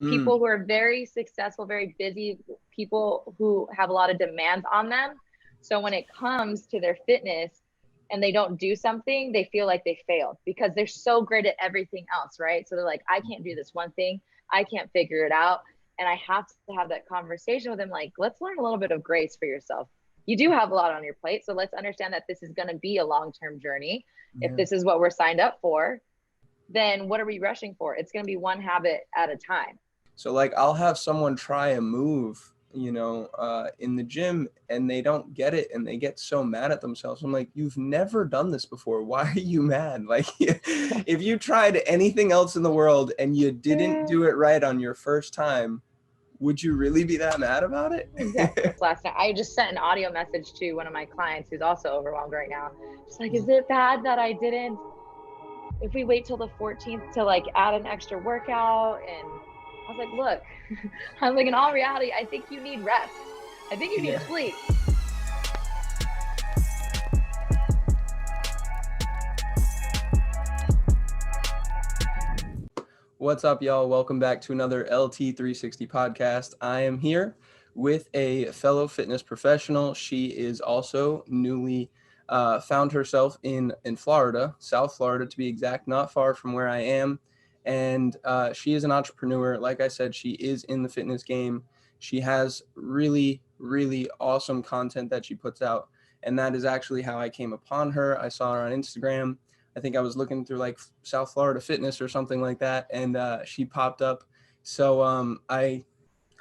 people who are very successful, very busy, people who have a lot of demands on them. So when it comes to their fitness and they don't do something, they feel like they failed because they're so great at everything else, right? So they're like, I can't do this one thing. I can't figure it out. And I have to have that conversation with them. Like, let's learn a little bit of grace for yourself. You do have a lot on your plate. So let's understand that this is going to be a long-term journey. If Yeah. this is what we're signed up for, then what are we rushing for? It's going to be one habit at a time. So like I'll have someone try a move, in the gym and they don't get it and they get so mad at themselves. I'm like, you've never done this before. Why are you mad? Like if you tried anything else in the world and you didn't do it right on your first time, would you really be that mad about it? Exactly. Last night, I just sent an audio message to one of my clients who's also overwhelmed right now. Just like, is it bad that I didn't, if we wait till the 14th to like add an extra workout? And I was like, look, I was like, in all reality, I think you need rest. I think you need sleep. What's up, y'all? Welcome back to another LT360 Podcast. I am here with a fellow fitness professional. She is also newly found herself in Florida, South Florida to be exact, not far from where I am. And she is an entrepreneur. Like I said, she is in the fitness game. She has really, really awesome content that she puts out. And that is actually how I came upon her. I saw her on Instagram. I think I was looking through like South Florida Fitness or something like that, and she popped up. So I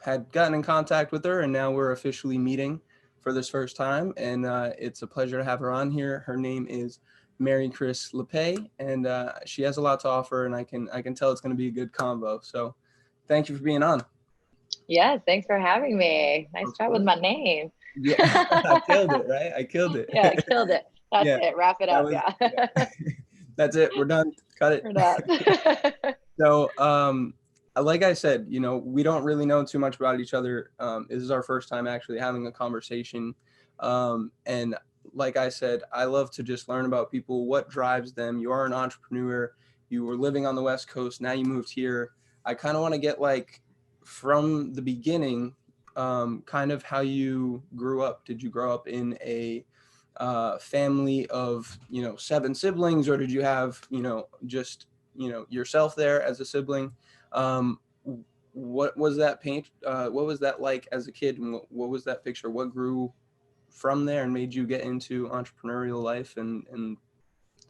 had gotten in contact with her, and now we're officially meeting for this first time, and it's a pleasure to have her on here. Her name is Maricris Lapaix, and she has a lot to offer, and I can tell it's going to be a good convo. So thank you for being on. Yes, thanks for having me. Nice job with my name. Yeah, I killed it, right? I killed it. Yeah, killed it. That's Yeah, it. Wrap it up. Yeah. That's it. We're done. Cut it. We're done. So, like I said, we don't really know too much about each other. This is our first time actually having a conversation. And like I said, I love to just learn about people, what drives them. You are an entrepreneur. You were living on the West Coast. Now you moved here. I kind of want to get like from the beginning, kind of how you grew up. Did you grow up in a family of 7 siblings, or did you have just yourself there as a sibling? What was that what was that like as a kid, and what was that picture? What grew from there and made you get into entrepreneurial life and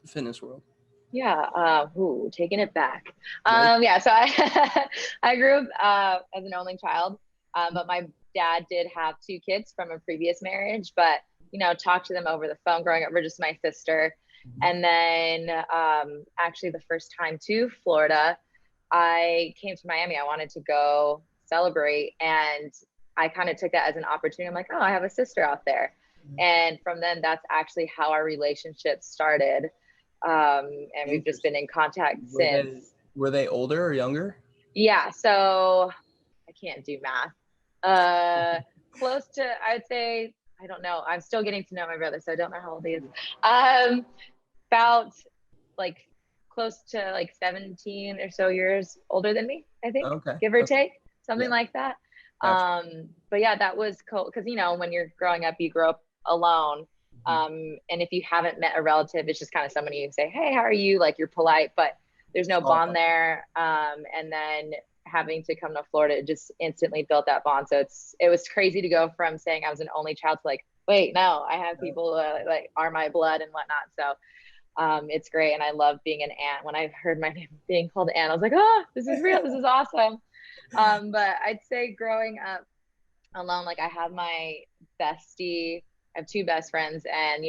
the fitness world? Yeah, taking it back. Right. Yeah, so I I grew up as an only child, but my dad did have 2 kids from a previous marriage, but talked to them over the phone growing up. We're just my sister. And then actually the first time to Florida, I came to Miami. I wanted to go celebrate, and I kind of took that as an opportunity. I'm like, oh, I have a sister out there. And from then, that's actually how our relationship started. And we've just been in contact since. Were they older or younger? Yeah, so I can't do math. Close to, I would say, I don't know. I'm still getting to know my brother, so I don't know how old he is. About like close to like 17 or so years older than me, I think, Okay. give or take, something like that. Gotcha. But yeah, that was cool because when you're growing up, you grow up alone. And if you haven't met a relative, it's just kind of someone you can say, hey, how are you? Like, you're polite, but there's no bond there. And then having to come to Florida, it just instantly built that bond. So it was crazy to go from saying I was an only child to like, wait, no, I have people like are my blood and whatnot. So it's great. And I love being an aunt. When I heard my name being called Aunt, I was like, oh, this is real. This is awesome. But I'd say growing up alone, like I have my bestie, I have 2 best friends, and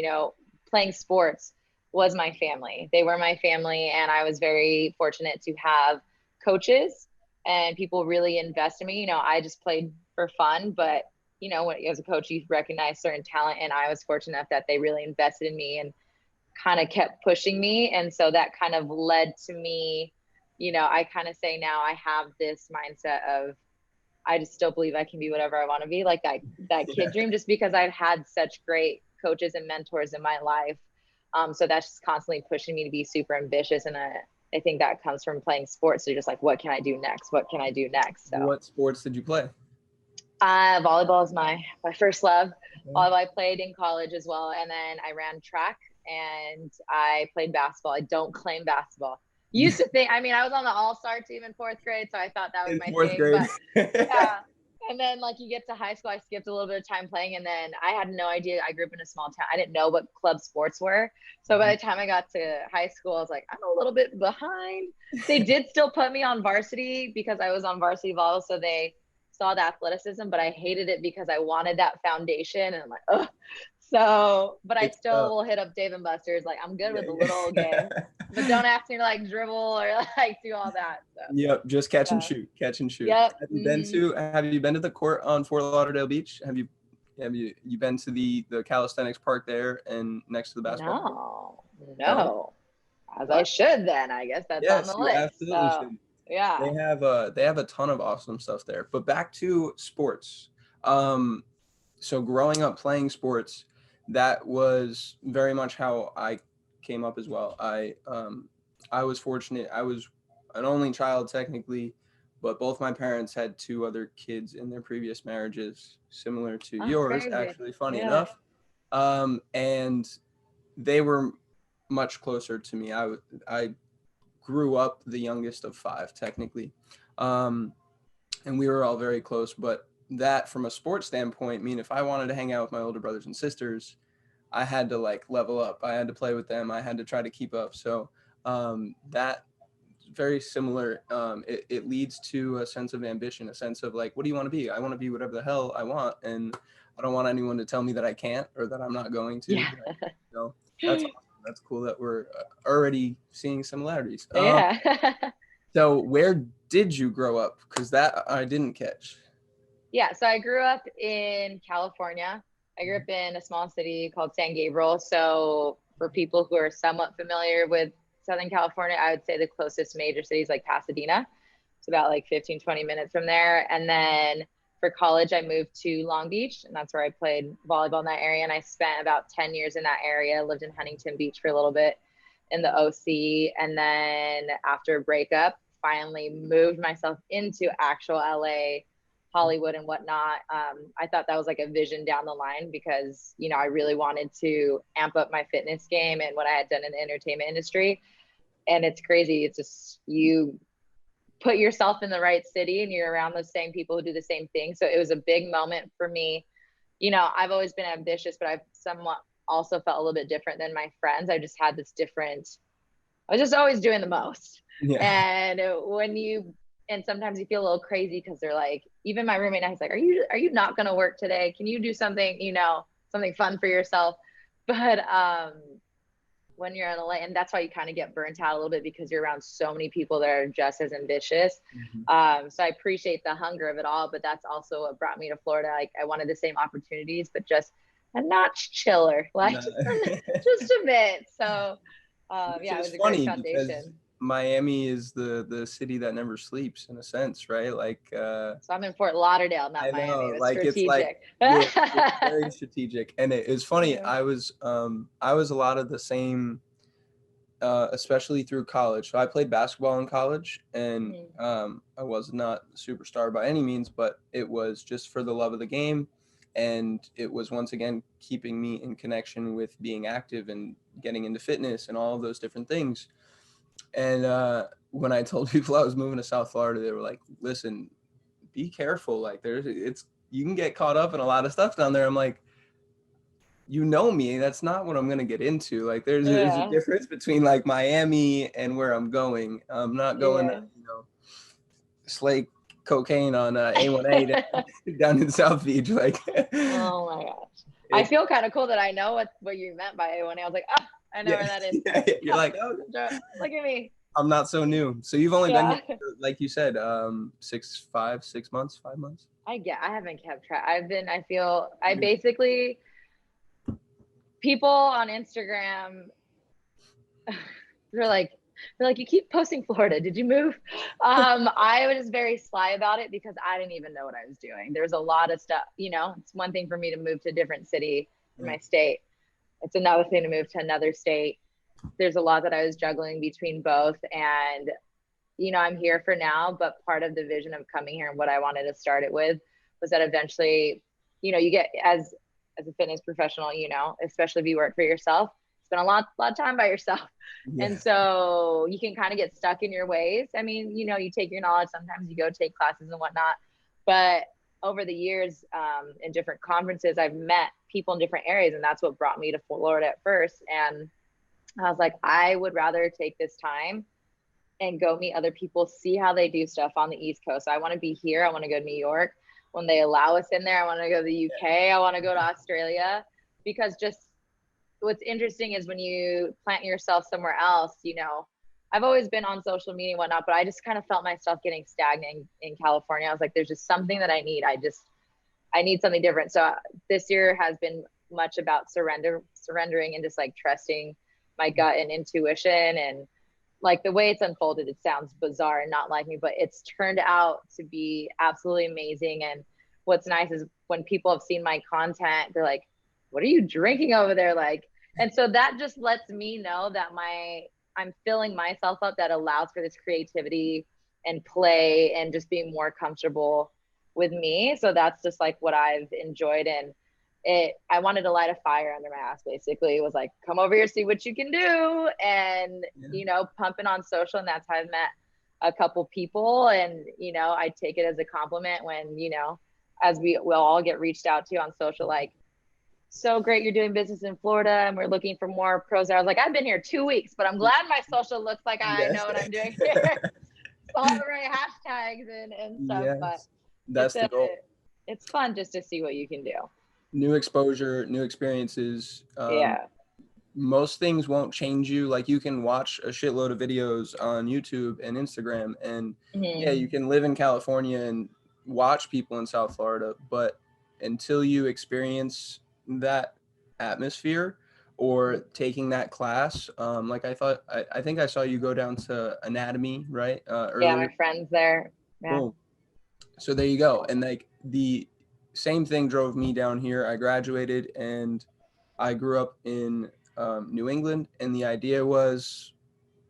playing sports was my family. They were my family, and I was very fortunate to have coaches and people really invest in me. I just played for fun, but as a coach, you recognize certain talent, and I was fortunate enough that they really invested in me and kind of kept pushing me. And so that kind of led to me, I kind of say now I have this mindset of, I just still believe I can be whatever I want to be, like that kid dream, just because I've had such great coaches and mentors in my life. So that's just constantly pushing me to be super ambitious. And I think that comes from playing sports. So you're just like, what can I do next? What can I do next? So What sports did you play? volleyball is my first love. Volleyball I played in college as well. And then I ran track and I played basketball. I don't claim basketball. Used to think, I mean, I was on the all-star team in 4th grade, so I thought that was In my fourth thing. grade. But yeah. And then like you get to high school, I skipped a little bit of time playing, and then I had no idea. I grew up in a small town. I didn't know what club sports were. So by the time I got to high school, I was like, I'm a little bit behind. They did still put me on varsity because I was on varsity volleyball, so they saw the athleticism, but I hated it because I wanted that foundation, and I'm like, oh. So, but I still will hit up Dave and Buster's. Like, I'm good with the little game, but don't ask me to like dribble or like do all that. So. Yep, just catch and shoot. Yep. Have you been to the court on Fort Lauderdale Beach? Have you been to the calisthenics park there and next to the basketball court? No. As I should then. I guess that's on the list. Absolutely should. Yeah. They have a ton of awesome stuff there. But back to sports. So growing up playing sports, that was very much how I came up as well. I was fortunate. I was an only child technically, but both my parents had 2 other kids in their previous marriages, similar to yours, crazy. actually, funny enough. And they were much closer to me. I grew up the youngest of 5 technically. And we were all very close, but that from a sports standpoint, if I wanted to hang out with my older brothers and sisters, I had to like level up. I had to play with them. I had to try to keep up. So that very similar. It leads to a sense of ambition, a sense of like, what do you want to be? I want to be whatever the hell I want. And I don't want anyone to tell me that I can't or that I'm not going to. Yeah. So that's awesome. That's cool that we're already seeing similarities. So where did you grow up? Because that I didn't catch. Yeah, so I grew up in California. I grew up in a small city called San Gabriel. So for people who are somewhat familiar with Southern California, I would say the closest major city is like Pasadena. It's about like 15, 20 minutes from there. And then for college, I moved to Long Beach, and that's where I played volleyball in that area. And I spent about 10 years in that area, lived in Huntington Beach for a little bit in the OC. And then after a breakup, finally moved myself into actual LA, Hollywood and whatnot. I thought that was like a vision down the line because, you know, I really wanted to amp up my fitness game and what I had done in the entertainment industry. And it's crazy. It's just, you put yourself in the right city and you're around the same people who do the same thing. So it was a big moment for me. You know, I've always been ambitious, but I've somewhat also felt a little bit different than my friends. I just had this different, I was just always doing the most. Yeah. And and sometimes you feel a little crazy because they're like, even my roommate now, he's like, are you not going to work today? Can you do something, you know, something fun for yourself? But when you're in LA, and that's why you kind of get burnt out a little bit because you're around so many people that are just as ambitious. Mm-hmm. So I appreciate the hunger of it all, but that's also what brought me to Florida. Like I wanted the same opportunities, but just a notch chiller, like just a bit. So yeah, it was a great foundation. Miami is the city that never sleeps in a sense, right? Like so I'm in Fort Lauderdale, not Miami. It's like strategic. It's very strategic. And it's funny, yeah. I was a lot of the same, especially through college. So I played basketball in college, and I was not a superstar by any means, but it was just for the love of the game. And it was once again keeping me in connection with being active and getting into fitness and all of those different things. And when I told people I was moving to South Florida, they were like, listen, be careful. Like you can get caught up in a lot of stuff down there. I'm like, you know me, that's not what I'm going to get into. Like there's a difference between like Miami and where I'm going. I'm not going to, you know, slay cocaine on A1A down in South Beach. Like, oh my gosh. I feel kind of cool that I know what you meant by A1A. I was like, I know where that is. Yeah, you're like, oh, look at me. I'm not so new. So you've only been here, like you said, 6 months, 5 months. I haven't kept track. I basically, people on Instagram, they're like, you keep posting Florida. Did you move? I was very sly about it because I didn't even know what I was doing. There's a lot of stuff, you know, it's one thing for me to move to a different city in my state. It's another thing to move to another state there's a lot that I was juggling between both. And, you know, I'm here for now, but part of the vision of coming here and what I wanted to start it with was that eventually, you know, you get as a fitness professional, you know, especially if you work for yourself, spend a lot of time by yourself. Yeah. And so you can kind of get stuck in your ways. I mean, you know, you take your knowledge, sometimes you go take classes and whatnot, but over the years, in different conferences, I've met people in different areas, and that's what brought me to Florida at first. And I was like, I would rather take this time and go meet other people, see how they do stuff on the East Coast. So I want to be here. I want to go to New York. When they allow us in there, I want to go to the UK. I want to go to Australia, because just what's interesting is when you plant yourself somewhere else, you know, I've always been on social media and whatnot, but I just kind of felt myself getting stagnant in California. I was like, there's just something that I need. I need something different. So this year has been much about surrendering and just like trusting my gut and intuition. And like the way it's unfolded, it sounds bizarre and not like me, but it's turned out to be absolutely amazing. And what's nice is when people have seen my content, they're like, what are you drinking over there? Like, and so that just lets me know that I'm filling myself up, that allows for this creativity and play and just being more comfortable with me. So that's just like what I've enjoyed. And I wanted to light a fire under my ass. Basically, it was like, come over here, see what you can do. And, you know, pumping on social. And that's how I've met a couple people. And, you know, I take it as a compliment when, you know, as we'll all get reached out to on social, like, so great you're doing business in Florida and we're looking for more pros. I was like, I've been here 2 weeks, but I'm glad my social looks like I know what I'm doing here. All the right hashtags and stuff. Yes. But That's the goal. It's fun just to see what you can do. New exposure, new experiences. Most things won't change you. Like, you can watch a shitload of videos on YouTube and Instagram, and yeah, you can live in California and watch people in South Florida, but until you experience that atmosphere or taking that class, like I think I saw you go down to anatomy, right? Earlier. Yeah, my friend's there. Yeah. Boom. So there you go. And like the same thing drove me down here. I graduated and I grew up in New England, and the idea was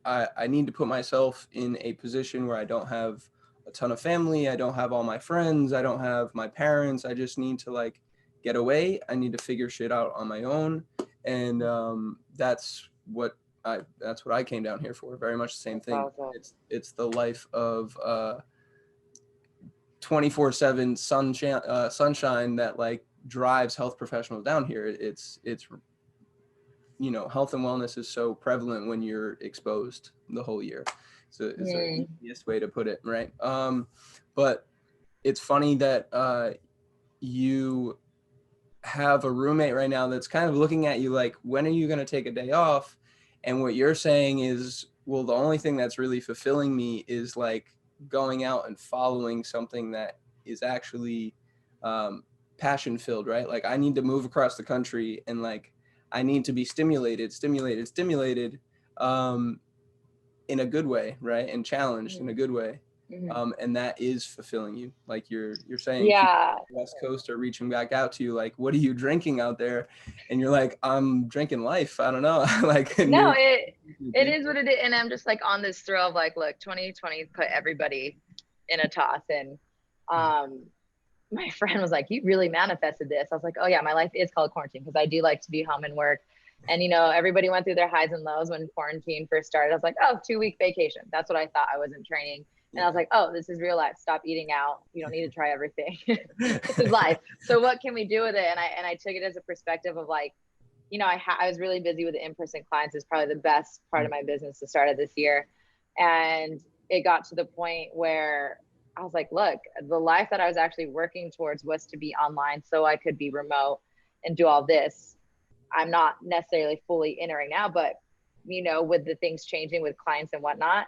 I need to put myself in a position where I don't have a ton of family, I don't have all my friends, I don't have my parents. I just need to like get away. I need to figure shit out on my own, and that's what I came down here for. Very much the same thing. Awesome. It's the life of 24/7 sunshine that like drives health professionals down here. It's you know, health and wellness is so prevalent when you're exposed the whole year. So it's the easiest way to put it, right? But it's funny that you have a roommate right now that's kind of looking at you like, when are you going to take a day off? And what you're saying is, well, the only thing that's really fulfilling me is like going out and following something that is actually passion filled, right? Like, I need to move across the country and like I need to be stimulated in a good way, right? And challenged in a good way. And that is fulfilling you. Like you're saying, yeah, West Coast are reaching back out to you like, what are you drinking out there? And you're like, I'm drinking life. I don't know. Like, no, it is what it is. And I'm just like on this thrill of like, look, 2020 put everybody in a toss. And my friend was like, you really manifested this. I was like, oh yeah, my life is called quarantine, because I do like to be home and work. And, you know, everybody went through their highs and lows when quarantine first started. I was like, oh, 2-week vacation. That's what I thought. I wasn't training. And I was like, oh, this is real life. Stop eating out. You don't need to try everything. This is life. So what can we do with it? And I took it as a perspective of like, you know, I was really busy with the in-person clients. It's probably the best part of my business to start of this year. And it got to the point where I was like, look, the life that I was actually working towards was to be online so I could be remote and do all this. I'm not necessarily fully entering now, but, you know, with the things changing with clients and whatnot,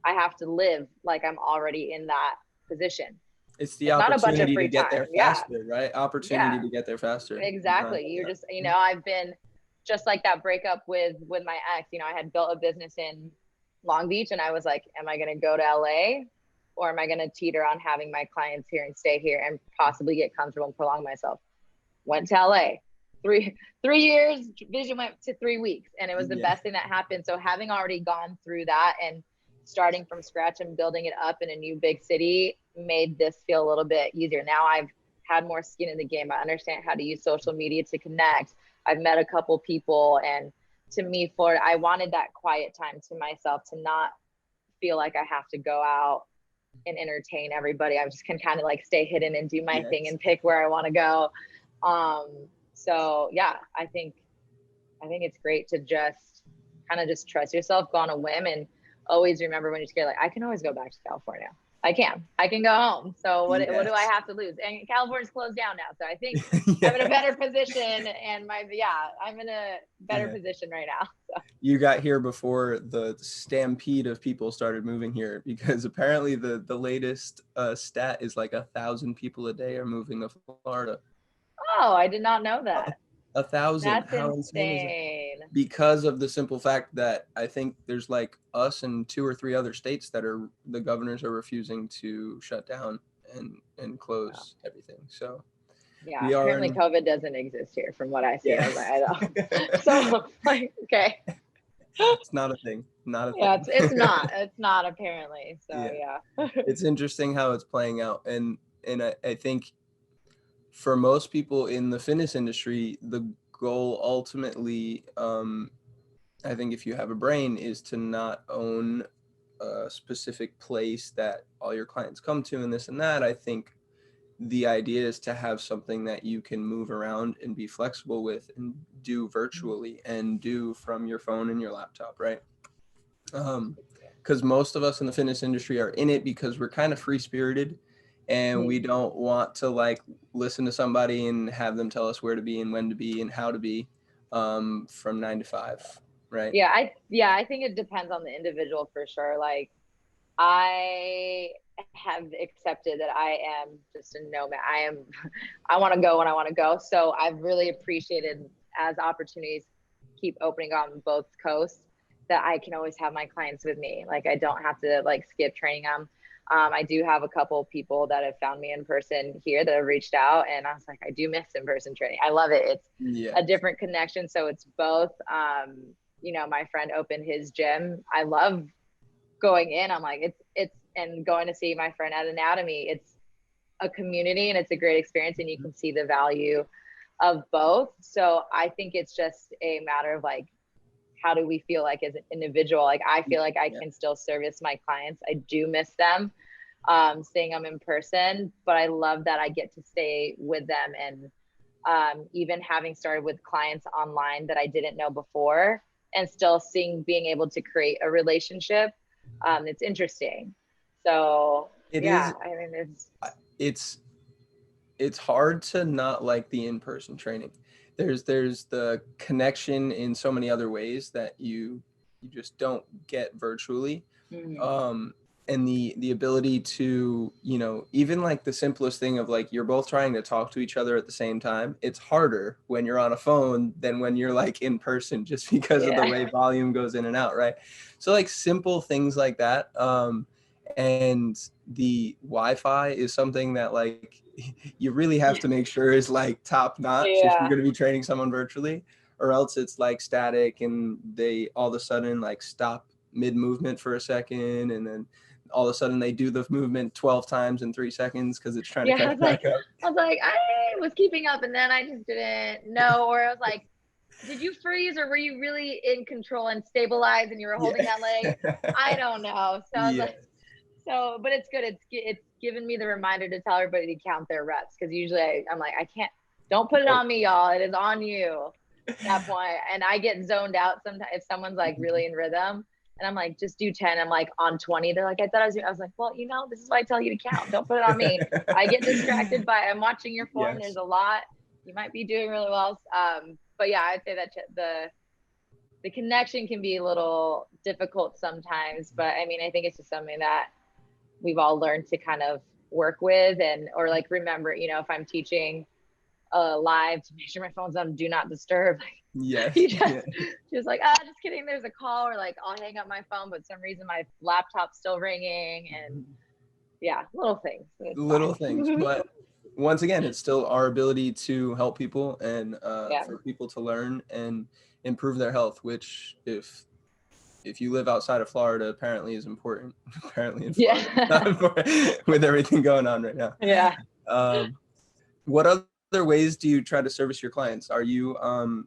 I have to live like I'm already in that position. It's the opportunity to get there faster, right? Opportunity to get there faster. Exactly. You're just, you know, I've been just like that breakup with my ex. You know, I had built a business in Long Beach, and I was like, am I going to go to LA? Or am I going to teeter on having my clients here and stay here and possibly get comfortable and prolong myself? Went to LA, 3 years, vision went to 3 weeks, and it was the Yeah. best thing that happened. So having already gone through that and starting from scratch and building it up in a new big city made this feel a little bit easier. Now I've had more skin in the game. I understand how to use social media to connect. I've met a couple people, and to me, Florida, I wanted that quiet time to myself, to not feel like I have to go out and entertain everybody. I just can kind of like stay hidden and do my thing and pick where I want to go. So yeah, I think it's great to just kind of just trust yourself, go on a whim, and always remember when you're scared, like, I can always go back to California. I can go home. So what do I have to lose? And California's closed down now. So I think I'm in a better position, and I'm in a better position right now. So. You got here before the stampede of people started moving here, because apparently the latest stat is like 1,000 people a day are moving to Florida. Oh, I did not know that. 1,000. That's How insane is that? Because of the simple fact that I think there's like us and 2 or 3 other states that the governors are refusing to shut down and close everything. So yeah, apparently COVID doesn't exist here from what I see. Yeah. I was like, I don't. So like, okay. It's not a thing. Not a thing. Yeah, it's not apparently. So yeah. It's interesting how it's playing out. And I think for most people in the fitness industry, the goal ultimately, I think if you have a brain, is to not own a specific place that all your clients come to and this and that. I think the idea is to have something that you can move around and be flexible with and do virtually and do from your phone and your laptop, right? Because most of us in the fitness industry are in it because we're kind of free-spirited, and we don't want to like listen to somebody and have them tell us where to be and when to be and how to be from 9 to 5, right? Yeah, I think it depends on the individual for sure. Like, I have accepted that I am just a nomad. I want to go when I want to go. So I've really appreciated, as opportunities keep opening on both coasts, that I can always have my clients with me. Like, I don't have to like skip training them. I do have a couple of people that have found me in person here that have reached out, and I was like, I do miss in-person training. I love it. It's a different connection. So it's both, my friend opened his gym. I love going in. I'm like, and going to see my friend at Anatomy. It's a community and it's a great experience, and you can see the value of both. So I think it's just a matter of like, how do we feel like as an individual? Like, I feel like I can still service my clients. I do miss them, seeing them in person, but I love that I get to stay with them. And even having started with clients online that I didn't know before, and still being able to create a relationship, it's interesting. So it's hard to not like the in-person training. There's the connection in so many other ways that you just don't get virtually. And the ability to, even like the simplest thing of like, you're both trying to talk to each other at the same time. It's harder when you're on a phone than when you're like in person, just because of the way volume goes in and out, right? So like simple things like that. And the Wi-Fi is something that like you really have to make sure is like top notch if you're going to be training someone virtually, or else it's like static and they all of a sudden like stop mid movement for a second, and then all of a sudden they do the movement 12 times in 3 seconds because it's trying to catch back up. I was like, I was keeping up and then I just didn't know, or I was like, did you freeze, or were you really in control and stabilized and you were holding that leg? I don't know. So I was like, but it's good. It's given me the reminder to tell everybody to count their reps, because usually I'm like, don't put it on me, y'all. It is on you at that point. And I get zoned out sometimes if someone's like really in rhythm, and I'm like, just do 10. I'm like on 20. They're like, I thought I was like, well, this is why I tell you to count. Don't put it on me. I get distracted I'm watching your form. There's a lot. You might be doing really well. But yeah, I'd say that the connection can be a little difficult sometimes, but I mean, I think it's just something that we've all learned to kind of work with, or like remember, if I'm teaching live, to make sure my phone's on do not disturb. Just like, just kidding, there's a call, or like I'll hang up my phone, but for some reason my laptop's still ringing, and little things. Things. But once again, it's still our ability to help people and Yeah. for people to learn and improve their health, which if you live outside of Florida, apparently is important. Apparently in Florida, Yeah. with everything going on right now. Yeah. What other ways do you try to service your clients? Are you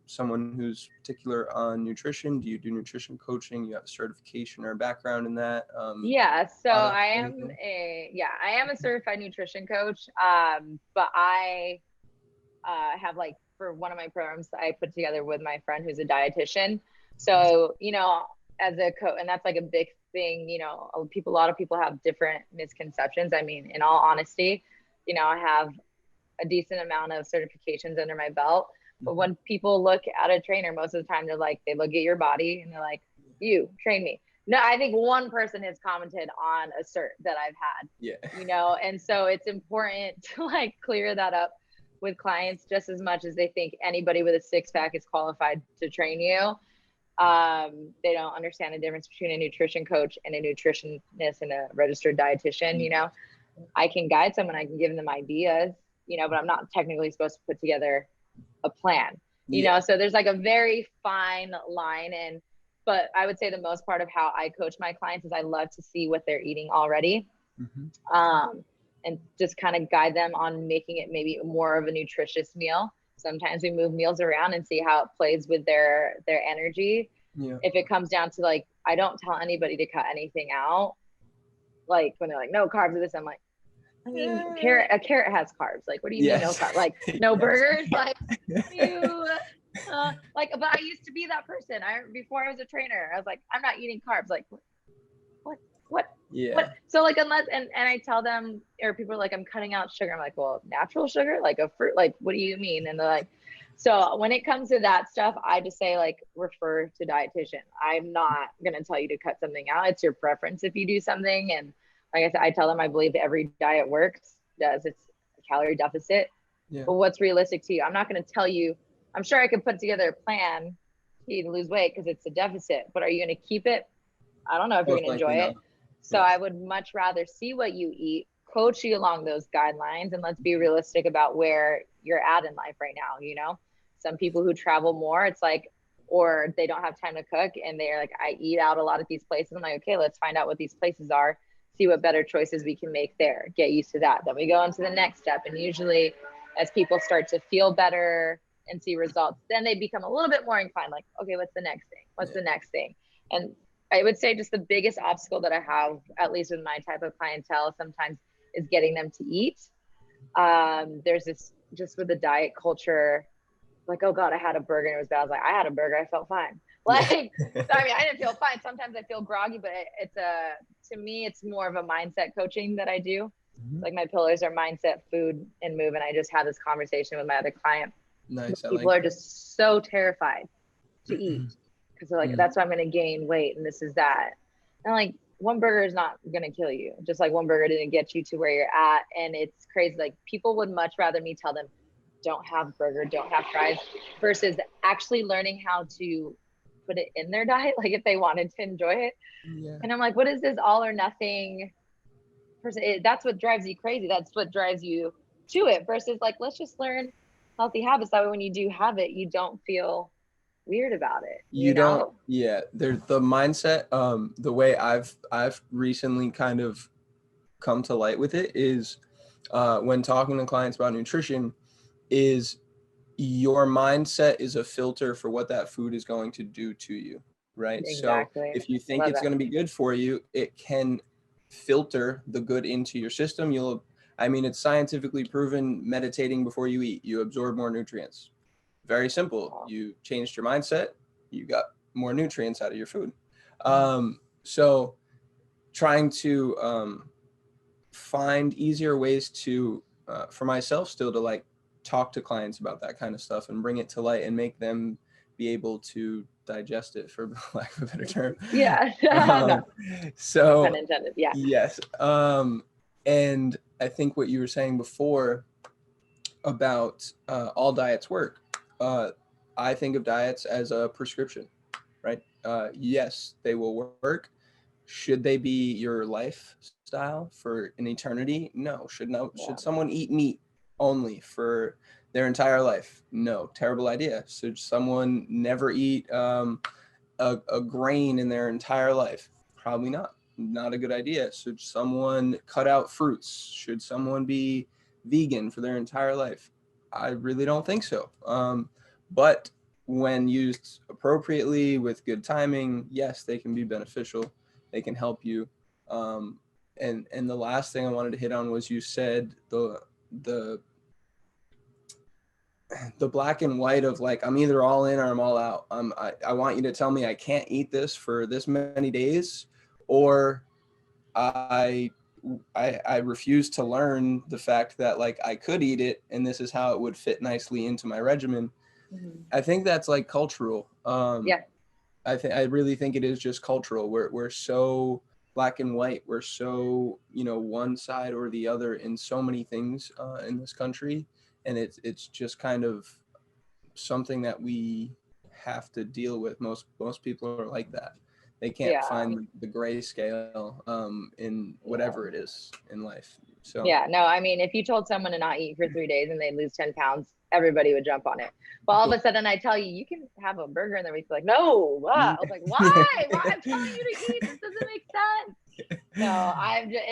someone who's particular on nutrition? Do you do nutrition coaching? You have a certification or a background in that? Yeah. So Products, I am anything? a certified nutrition coach. But I have like for one of my programs I put together with my friend who's a dietitian. So, as a coach, and that's like a big thing, a lot of people have different misconceptions. I mean, in all honesty, I have a decent amount of certifications under my belt. But when people look at a trainer, most of the time they look at your body and they're like, you train me. No, I think one person has commented on a cert that I've had, and so it's important to like clear that up with clients just as much as they think anybody with a six pack is qualified to train you. They don't understand the difference between a nutrition coach and a nutritionist and a registered dietitian. I can guide someone, I can give them ideas, but I'm not technically supposed to put together a plan, so there's like a very fine line. But I would say the most part of how I coach my clients is I love to see what they're eating already. And just kind of guide them on making it maybe more of a nutritious meal. Sometimes we move meals around and see how it plays with their energy. If it comes down to like, I don't tell anybody to cut anything out. Like when they're like, no carbs or this, I'm like, I mean, a carrot has carbs. Like, what do you mean no carbs? Like, no burgers? Like, but I used to be that person. Before I was a trainer, I was like, I'm not eating carbs. Like, what? What? So like, unless, and I tell them, or people are like, I'm cutting out sugar. I'm like, well, natural sugar, like a fruit, like, what do you mean? And they're like, so when it comes to that stuff, I just say like, refer to dietitian. I'm not going to tell you to cut something out. It's your preference if you do something. And like I said, I tell them, I believe every diet works, it's a calorie deficit, but what's realistic to you? I'm not going to tell you, I'm sure I could put together a plan for you to lose weight because it's a deficit, but are you going to keep it? I don't know if you're going to enjoy it. So I would much rather see what you eat, coach you along those guidelines, and let's be realistic about where you're at in life right now. Some people who travel more, it's like, or they don't have time to cook and they're like, I eat out a lot at these places. I'm like, okay, let's find out what these places are, see what better choices we can make there, get used to that. Then we go into the next step. And usually as people start to feel better and see results, then they become a little bit more inclined, like, okay, what's the next thing? What's the next thing? And I would say just the biggest obstacle that I have, at least with my type of clientele, sometimes is getting them to eat. There's this, just with the diet culture, like, oh God, I had a burger and it was bad. I was like, I had a burger, I felt fine. Like, I mean, I didn't feel fine. Sometimes I feel groggy, but to me, it's more of a mindset coaching that I do. Like my pillars are mindset, food, and move. And I just had this conversation with my other client. Nice. People are just so terrified to eat because they're like, that's why I'm going to gain weight and this is that. And like, one burger is not going to kill you. Just like one burger didn't get you to where you're at. And it's crazy. Like people would much rather me tell them, don't have burger, don't have fries, versus actually learning how to put it in their diet. Like if they wanted to enjoy it. And I'm like, what is this all or nothing person? That's what drives you crazy. That's what drives you to it versus like, let's just learn healthy habits. That way, when you do have it, you don't feel weird about it. You know? There's the mindset. The way I've recently kind of come to light with it is when talking to clients about nutrition, is your mindset is a filter for what that food is going to do to you, right? Exactly. So if you think it's going to be good for you, it can filter the good into your system. It's scientifically proven, meditating before you eat, you absorb more nutrients. Very simple. You changed your mindset, you got more nutrients out of your food. So trying to find easier ways to, for myself still, to like talk to clients about that kind of stuff and bring it to light and make them be able to digest it, for lack of a better term. No. So pun intended. Yes. And I think what you were saying before about all diets work, I think of diets as a prescription, right? Yes, they will work. Should they be your lifestyle for an eternity? No. Should someone eat meat only for their entire life? No, terrible idea. Should someone never eat a grain in their entire life? Probably not. Not a good idea. Should someone cut out fruits? Should someone be vegan for their entire life? I really don't think so. But when used appropriately with good timing, yes, they can be beneficial. They can help you. And the last thing I wanted to hit on was you said the the black and white of like, I'm either all in or I'm all out. I want you to tell me I can't eat this for this many days, or I I refuse to learn the fact that like I could eat it and this is how it would fit nicely into my regimen. Mhm. I think that's like cultural. Yeah. I really think it is just cultural. We're so black and white. We're so, one side or the other in so many things in this country, and it's just kind of something that we have to deal with. Most people are like that. They can't Yeah. find the gray scale in Yeah. whatever it is in life. So Yeah, no, I mean, if you told someone to not eat for 3 days and they lose 10 pounds, everybody would jump on it. But all of a sudden I tell you, you can have a burger and they're like, no, what? I was like, why? Why? I'm telling you to eat. This doesn't make sense. No, I'm just,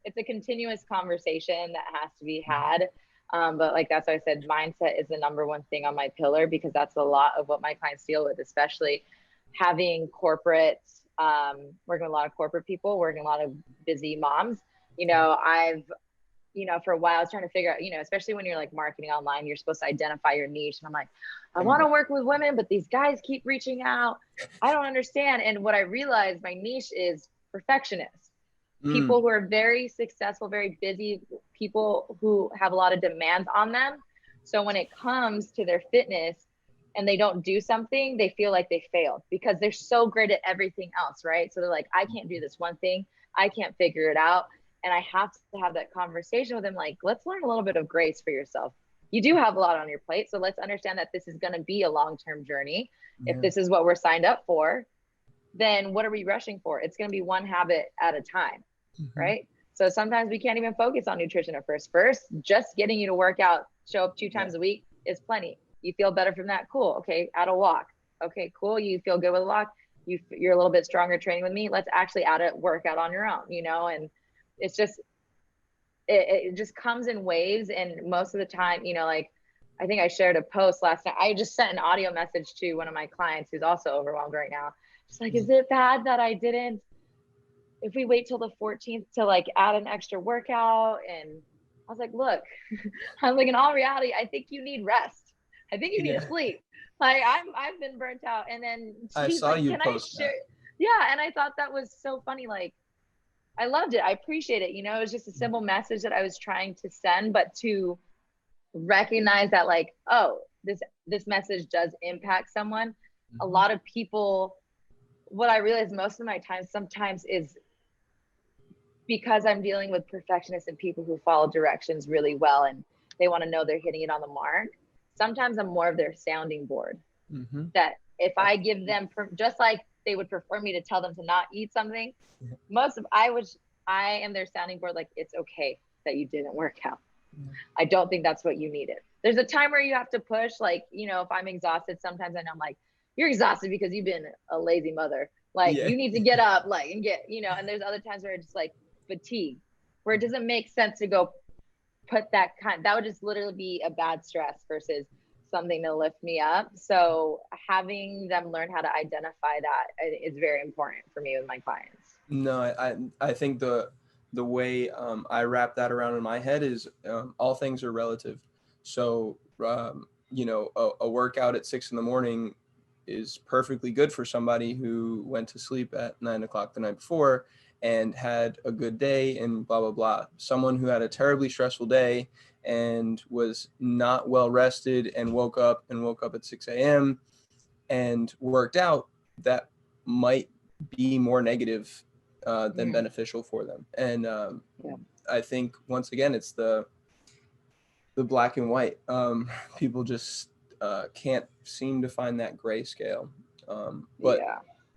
it's a continuous conversation that has to be had. But like that's why I said mindset is the number one thing on my pillar, because that's a lot of what my clients deal with, especially having corporate, working with a lot of corporate people, working with a lot of busy moms. I've, for a while I was trying to figure out, especially when you're like marketing online, you're supposed to identify your niche. And I'm like, I want to work with women, but these guys keep reaching out. I don't understand. And what I realized, my niche is perfectionists. People who are very successful, very busy, people who have a lot of demands on them. So when it comes to their fitness and they don't do something, they feel like they failed because they're so great at everything else, right? So they're like, I can't do this one thing. I can't figure it out. And I have to have that conversation with them. Like, let's learn a little bit of grace for yourself. You do have a lot on your plate. So let's understand that this is going to be a long-term journey. Yeah. If this is what we're signed up for, then what are we rushing for? It's going to be one habit at a time, right? So sometimes we can't even focus on nutrition at first. First, just getting you to work out, show up 2 times a week is plenty. You feel better from that? Cool. Okay, add a walk. Okay, cool. You feel good with a walk. You're a little bit stronger training with me. Let's actually add a workout on your own, and it's just, it just comes in waves. And most of the time, like, I think I shared a post last night. I just sent an audio message to one of my clients who's also overwhelmed right now. Just like, is it bad that I didn't, if we wait till the 14th to like add an extra workout? And I was like, look, I'm like, in all reality, I think you need rest. I think you need to sleep. Like I've been burnt out. And then she's like, can I share? Yeah. And I thought that was so funny. Like, I loved it. I appreciate it. It was just a simple message that I was trying to send, but to recognize that like, oh, this message does impact someone. A lot of people, what I realize most of my time sometimes is because I'm dealing with perfectionists and people who follow directions really well and they want to know they're hitting it on the mark. Sometimes I'm more of their sounding board. That if I give them, just like they would prefer me to tell them to not eat something, I am their sounding board. Like, it's okay that you didn't work out. I don't think that's what you needed. There's a time where you have to push, like, if I'm exhausted, sometimes I know I'm like, you're exhausted because you've been a lazy mother. Like, you need to get up, like, and get, and there's other times where it's just like fatigue, where it doesn't make sense to go put that would just literally be a bad stress versus something to lift me up. So having them learn how to identify that is very important for me with my clients. No, I think the way I wrap that around in my head is all things are relative. So, a workout at 6 a.m. is perfectly good for somebody who went to sleep at 9 o'clock the night before and had a good day and blah, blah, blah. Someone who had a terribly stressful day and was not well rested and woke up at 6 a.m. and worked out, that might be more negative than beneficial for them. And I think once again, it's the black and white. People just can't seem to find that gray scale. But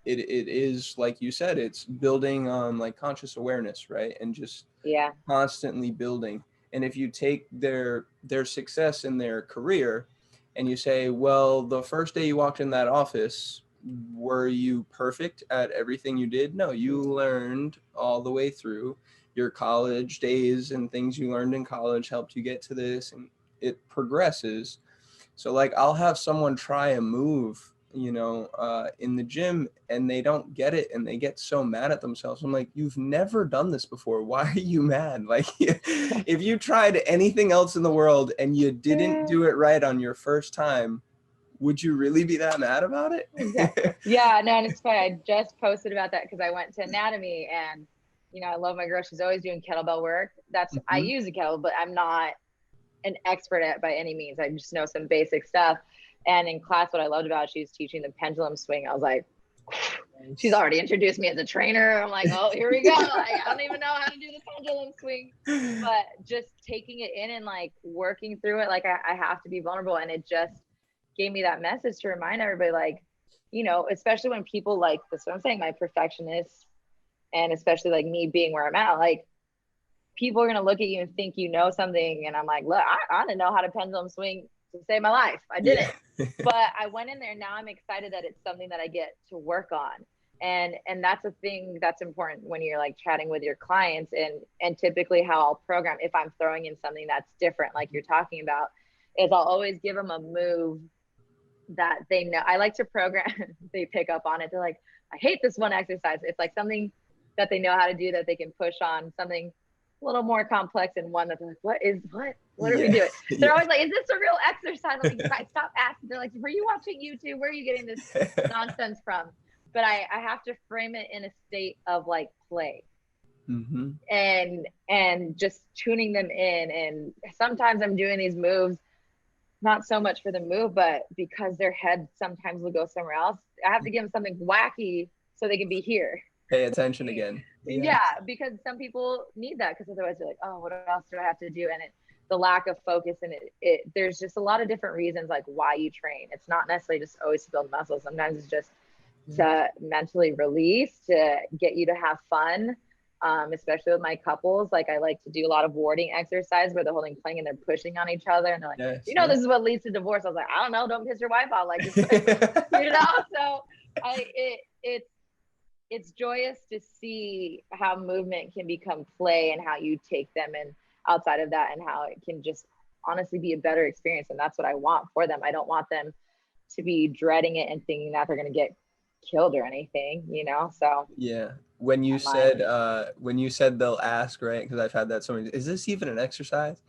it is, like you said, it's building like conscious awareness, right? And just constantly building. And if you take their success in their career and you say, well, the first day you walked in that office, were you perfect at everything you did? No, you learned all the way through. Your college days and things you learned in college helped you get to this, and it progresses. So like I'll have someone try a move, in the gym, and they don't get it and they get so mad at themselves. I'm like, you've never done this before. Why are you mad? Like if you tried anything else in the world and you didn't do it right on your first time, would you really be that mad about it? Yeah, no, and it's funny. I just posted about that because I went to anatomy, and I love my girl. She's always doing kettlebell work. I use a kettlebell, but I'm not an expert at by any means. I just know some basic stuff. And in class, what I loved about it, she was teaching the pendulum swing. I was like, she's already introduced me as a trainer. I'm like, oh, here we go. Like, I don't even know how to do the pendulum swing, but just taking it in and like working through it. Like I have to be vulnerable. And it just gave me that message to remind everybody, like, especially when people like, that's what I'm saying, my perfectionist, and especially like me being where I'm at, like people are going to look at you and think you know something. And I'm like, look, I didn't know how to pendulum swing to save my life. I didn't. But I went in there. Now I'm excited that it's something that I get to work on. And that's a thing that's important when you're like chatting with your clients, and typically how I'll program, if I'm throwing in something that's different, like you're talking about, is I'll always give them a move that they know. I like to program, they pick up on it. They're like, I hate this one exercise. It's like something that they know how to do that they can push on, something a little more complex, and one that's like, what are we doing? They're always like, is this a real exercise? I'm like, guys, stop asking. They're like, were you watching YouTube? Where are you getting this nonsense from? But I have to frame it in a state of like play, and just tuning them in. And sometimes I'm doing these moves, not so much for the move, but because their head sometimes will go somewhere else. I have to give them something wacky so they can be here. Pay attention again. Yeah, because some people need that, because otherwise they're like, oh, what else do I have to do? And the lack of focus, and there's just a lot of different reasons like why you train. It's not necessarily just always to build muscle. Sometimes it's just to mentally release, to get you to have fun. Especially with my couples, like I like to do a lot of warding exercise where they're holding plank and they're pushing on each other, and they're like, this is what leads to divorce. I was like, I don't know, don't piss your wife off, like, just, So it's joyous to see how movement can become play, and how you take them and outside of that, and how it can just honestly be a better experience. And that's what I want for them. I don't want them to be dreading it and thinking that they're going to get killed or anything, so yeah. When you said they'll ask, right, because I've had that so many, is this even an exercise?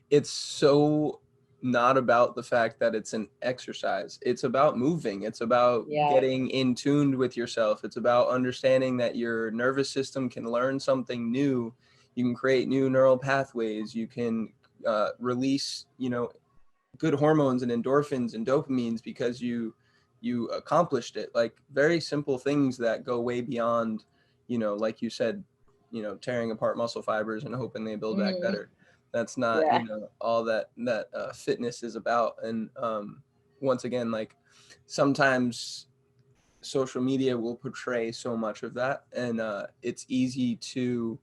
It's so not about the fact that it's an exercise. It's about moving. It's about getting in tuned with yourself. It's about understanding that your nervous system can learn something new. You can create new neural pathways. You can release, good hormones and endorphins and dopamines because you accomplished it. Like very simple things that go way beyond, like you said, tearing apart muscle fibers and hoping they build back better. That's not, all that fitness is about. And once again, like sometimes social media will portray so much of that, and it's easy to,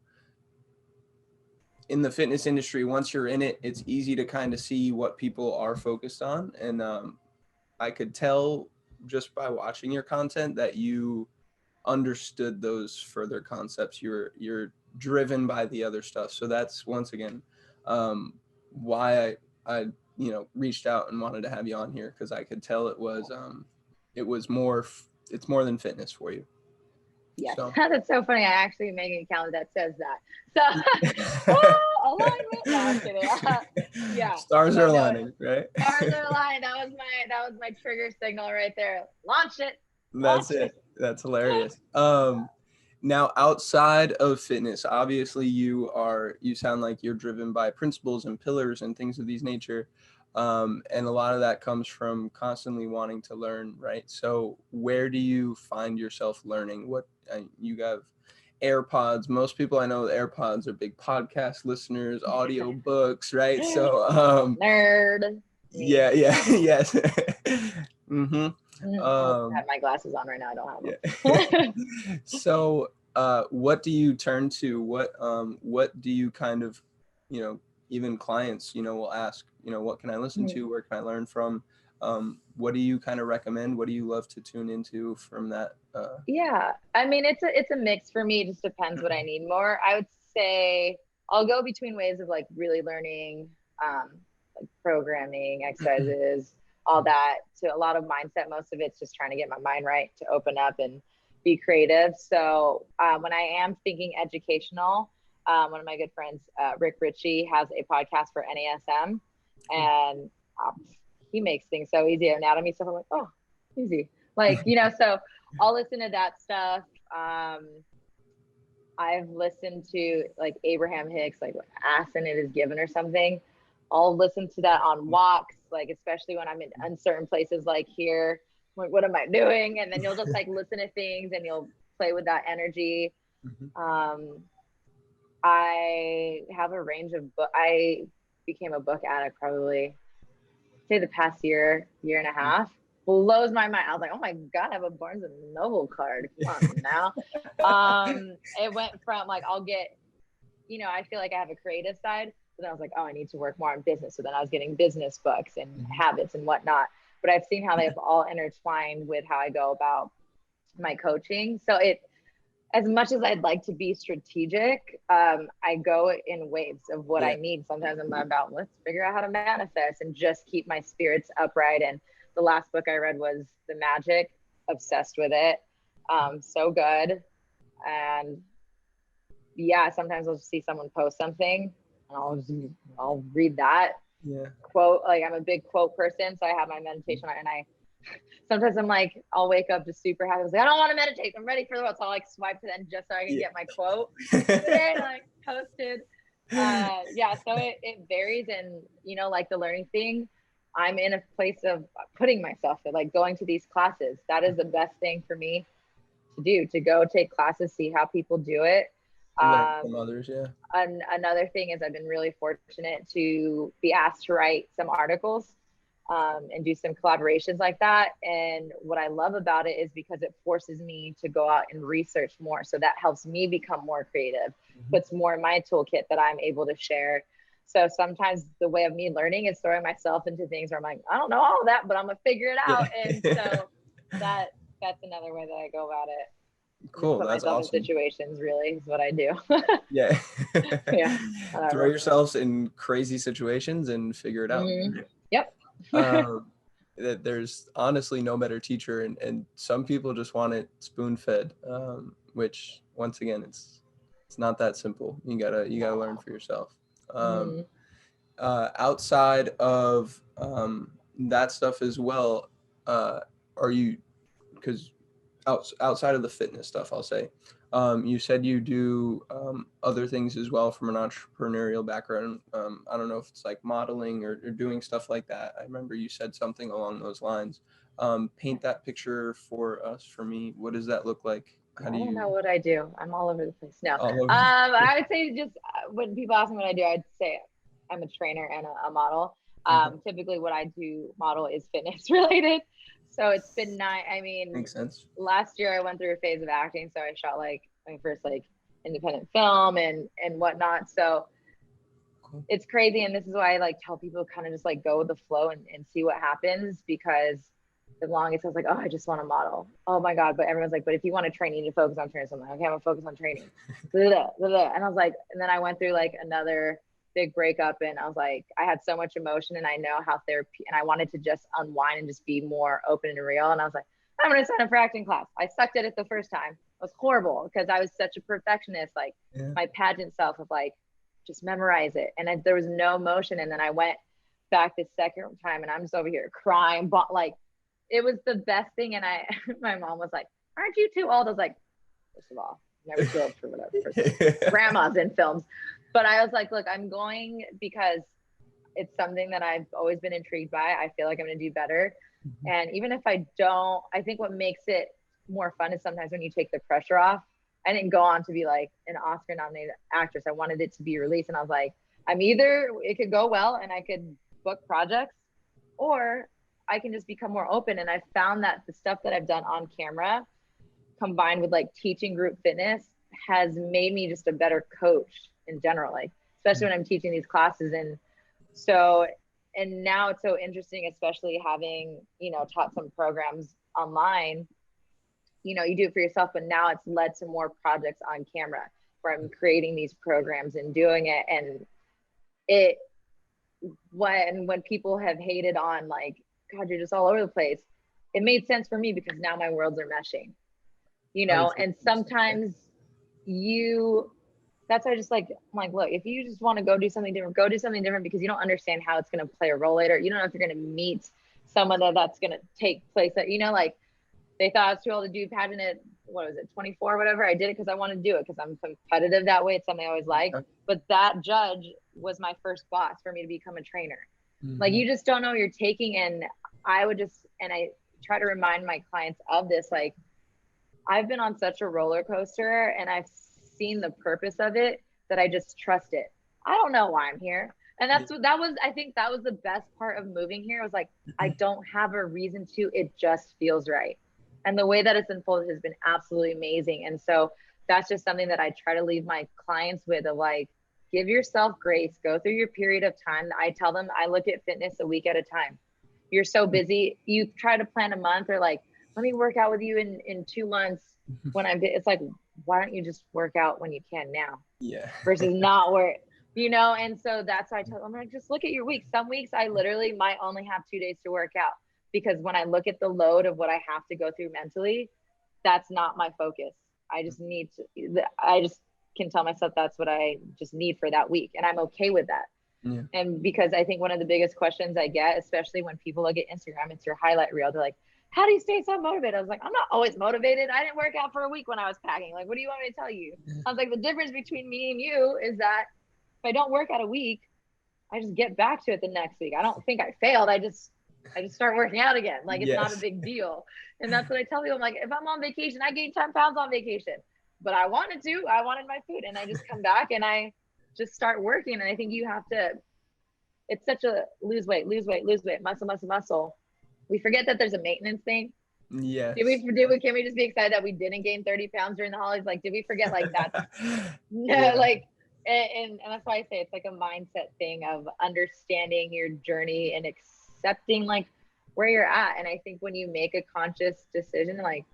in the fitness industry, once you're in it, it's easy to kind of see what people are focused on. And I could tell just by watching your content that you understood those further concepts. You're driven by the other stuff. So that's once again why I reached out and wanted to have you on here, because I could tell it's more than fitness for you. Yes, so. That's so funny. I actually made an account that says that. So alignment. No, I'm kidding. Yeah. Stars are aligning, right? Stars are aligning. That was my trigger signal right there. Launch it. That's it. That's hilarious. Now, outside of fitness, obviously you sound like you're driven by principles and pillars and things of these nature. And a lot of that comes from constantly wanting to learn, right? So where do you find yourself learning? You have AirPods. Most people I know with AirPods are big podcast listeners, audio books, right? So nerd. Yeah, yes. Mm-hmm. I have my glasses on right now. I don't have them. Yeah. So what do you turn to? What do you kind of even clients, will ask, what can I listen to? Where can I learn from? What do you kind of recommend? What do you love to tune into from that? Yeah, I mean, it's a mix for me. It just depends what I need more. I would say I'll go between ways of like really learning, like programming, exercises, all that, to a lot of mindset. Most of it's just trying to get my mind right to open up and be creative. So when I am thinking educational, one of my good friends, Rick Ritchie, has a podcast for NASM, and he makes things so easy. Anatomy stuff, I'm like, oh, easy. Like, so I'll listen to that stuff. I've listened to like Abraham Hicks, like Ask and It Is Given or something. I'll listen to that on walks, like especially when I'm in uncertain places like here. Like, what am I doing? And then you'll just like listen to things and you'll play with that energy. I have a range of I became a book addict probably, say the past year and a half. Blows my mind. I was like, oh my God, I have a Barnes and Noble card. Come on now. It went from like, I'll get, I feel like I have a creative side, but then I was like, oh, I need to work more on business. So then I was getting business books and habits and whatnot. But I've seen how they've all intertwined with how I go about my coaching. So as much as I'd like to be strategic, I go in waves of what I need. Sometimes I'm about, let's figure out how to manifest and just keep my spirits upright. And the last book I read was The Magic. Obsessed with it. So good. And yeah, sometimes I'll just see someone post something and I'll read that quote. Like I'm a big quote person, so I have my meditation on, and sometimes I'm like, I'll wake up just super happy. I was like, I don't want to meditate. I'm ready for the world. So I'll like swipe to the end just so I can get my quote today, like posted. So it varies. And, like the learning thing, I'm in a place of putting myself in, like going to these classes. That is the best thing for me to do, to go take classes, see how people do it. From others, Another thing is I've been really fortunate to be asked to write some articles and do some collaborations like that. And what I love about it is because it forces me to go out and research more. So that helps me become more creative, puts more in my toolkit that I'm able to share. So sometimes the way of me learning is throwing myself into things where I'm like, I don't know all of that, but I'm gonna figure it out. And so that's another way that I go about it. Cool. Put That's myself awesome. in situations really is what I do. Throw yourselves in crazy situations and figure it out. Yep. That there's honestly no better teacher, and some people just want it spoon fed, which once again it's not that simple. You gotta learn for yourself. Outside of that stuff as well, are you, because outside of the fitness stuff, I'll say, you said you do other things as well from an entrepreneurial background. I don't know if it's like modeling or doing stuff like that. I remember you said something along those lines. Paint that picture for us, for me. What does that look like? I don't know what I do. I'm all over the place. No, all over I would say just when people ask me what I do, I'd say I'm a trainer and a model. Typically what I do model is fitness related. So it's been nice. I mean, makes sense. Last year I went through a phase of acting. So I shot like my first like independent film and whatnot. So it's crazy. And this is why I like tell people kind of just like go with the flow and see what happens, because the longest I was like, oh, I just want to model. Oh my God. But everyone's like, but if you want to train, you need to focus on training. So I'm like, okay, I'm gonna focus on training. And I was like, and then I went through like another big breakup, and I was like, I had so much emotion, and I know how therapy, and I wanted to just unwind and just be more open and real. And I was like, I'm going to sign up for acting class. I sucked at it the first time. It was horrible because I was such a perfectionist, like my pageant self of like, just memorize it. And there was no motion. And then I went back the second time and I'm just over here crying, but like, it was the best thing. And my mom was like, aren't you too old? I was like, first of all, never too old for whatever. Grandmas in films. But I was like, look, I'm going because it's something that I've always been intrigued by. I feel like I'm going to do better. And even if I don't, I think what makes it more fun is sometimes when you take the pressure off. I didn't go on to be like an Oscar nominated actress. I wanted it to be released. And I was like, it could go well and I could book projects, or I can just become more open. And I found that the stuff that I've done on camera combined with like teaching group fitness has made me just a better coach in general. Like especially when I'm teaching these classes. And so, and now it's so interesting, especially having, you know, taught some programs online, you know, you do it for yourself, but now it's led to more projects on camera where I'm creating these programs and doing it. And it, when people have hated on like, God, you're just all over the place, it made sense for me because now my worlds are meshing, you know. And sometimes you, that's why I just like, I'm like, look, if you just want to go do something different, go do something different, because you don't understand how it's going to play a role later. You don't know if you're going to meet someone that's going to take place that, you know, like they thought I was too old to do pageant at, what was it, 24 or whatever. I did it because I want to do it because I'm competitive that way. It's something I always like. But that judge was my first boss for me to become a trainer. Like, you just don't know what you're taking. And I would just, and I try to remind my clients of this, like, I've been on such a roller coaster and I've seen the purpose of it that I just trust it. I don't know why I'm here. And that's what that was. I think that was the best part of moving here. Was like, I don't have a reason to, it just feels right. And the way that it's unfolded has been absolutely amazing. And so that's just something that I try to leave my clients with, of like, give yourself grace, go through your period of time. I tell them, I look at fitness a week at a time. You're so busy. You try to plan a month, or like, let me work out with you in 2 months when it's like, why don't you just work out when you can now? Yeah. Versus not where, you know? And so that's why I tell them, I'm like, just look at your week. Some weeks I literally might only have 2 days to work out, because when I look at the load of what I have to go through mentally, that's not my focus. I just can tell myself that's what I just need for that week. And I'm okay with that. Yeah. And because I think one of the biggest questions I get, especially when people look at Instagram, it's your highlight reel. They're like, how do you stay so motivated? I was like, I'm not always motivated. I didn't work out for a week when I was packing. Like, what do you want me to tell you? I was like, the difference between me and you is that if I don't work out a week, I just get back to it the next week. I don't think I failed. I just start working out again. Like, it's not a big deal. And that's what I tell people. I'm like, if I'm on vacation, I gained 10 pounds on vacation, but I wanted my food, and I just come back and I just start working. And I think you have to, it's such a lose weight, muscle. We forget that there's a maintenance thing. Yes. Can we just be excited that we didn't gain 30 pounds during the holidays? Like, did we forget like that? Yeah. Like, and that's why I say it's like a mindset thing of understanding your journey and accepting like where you're at. And I think when you make a conscious decision, like,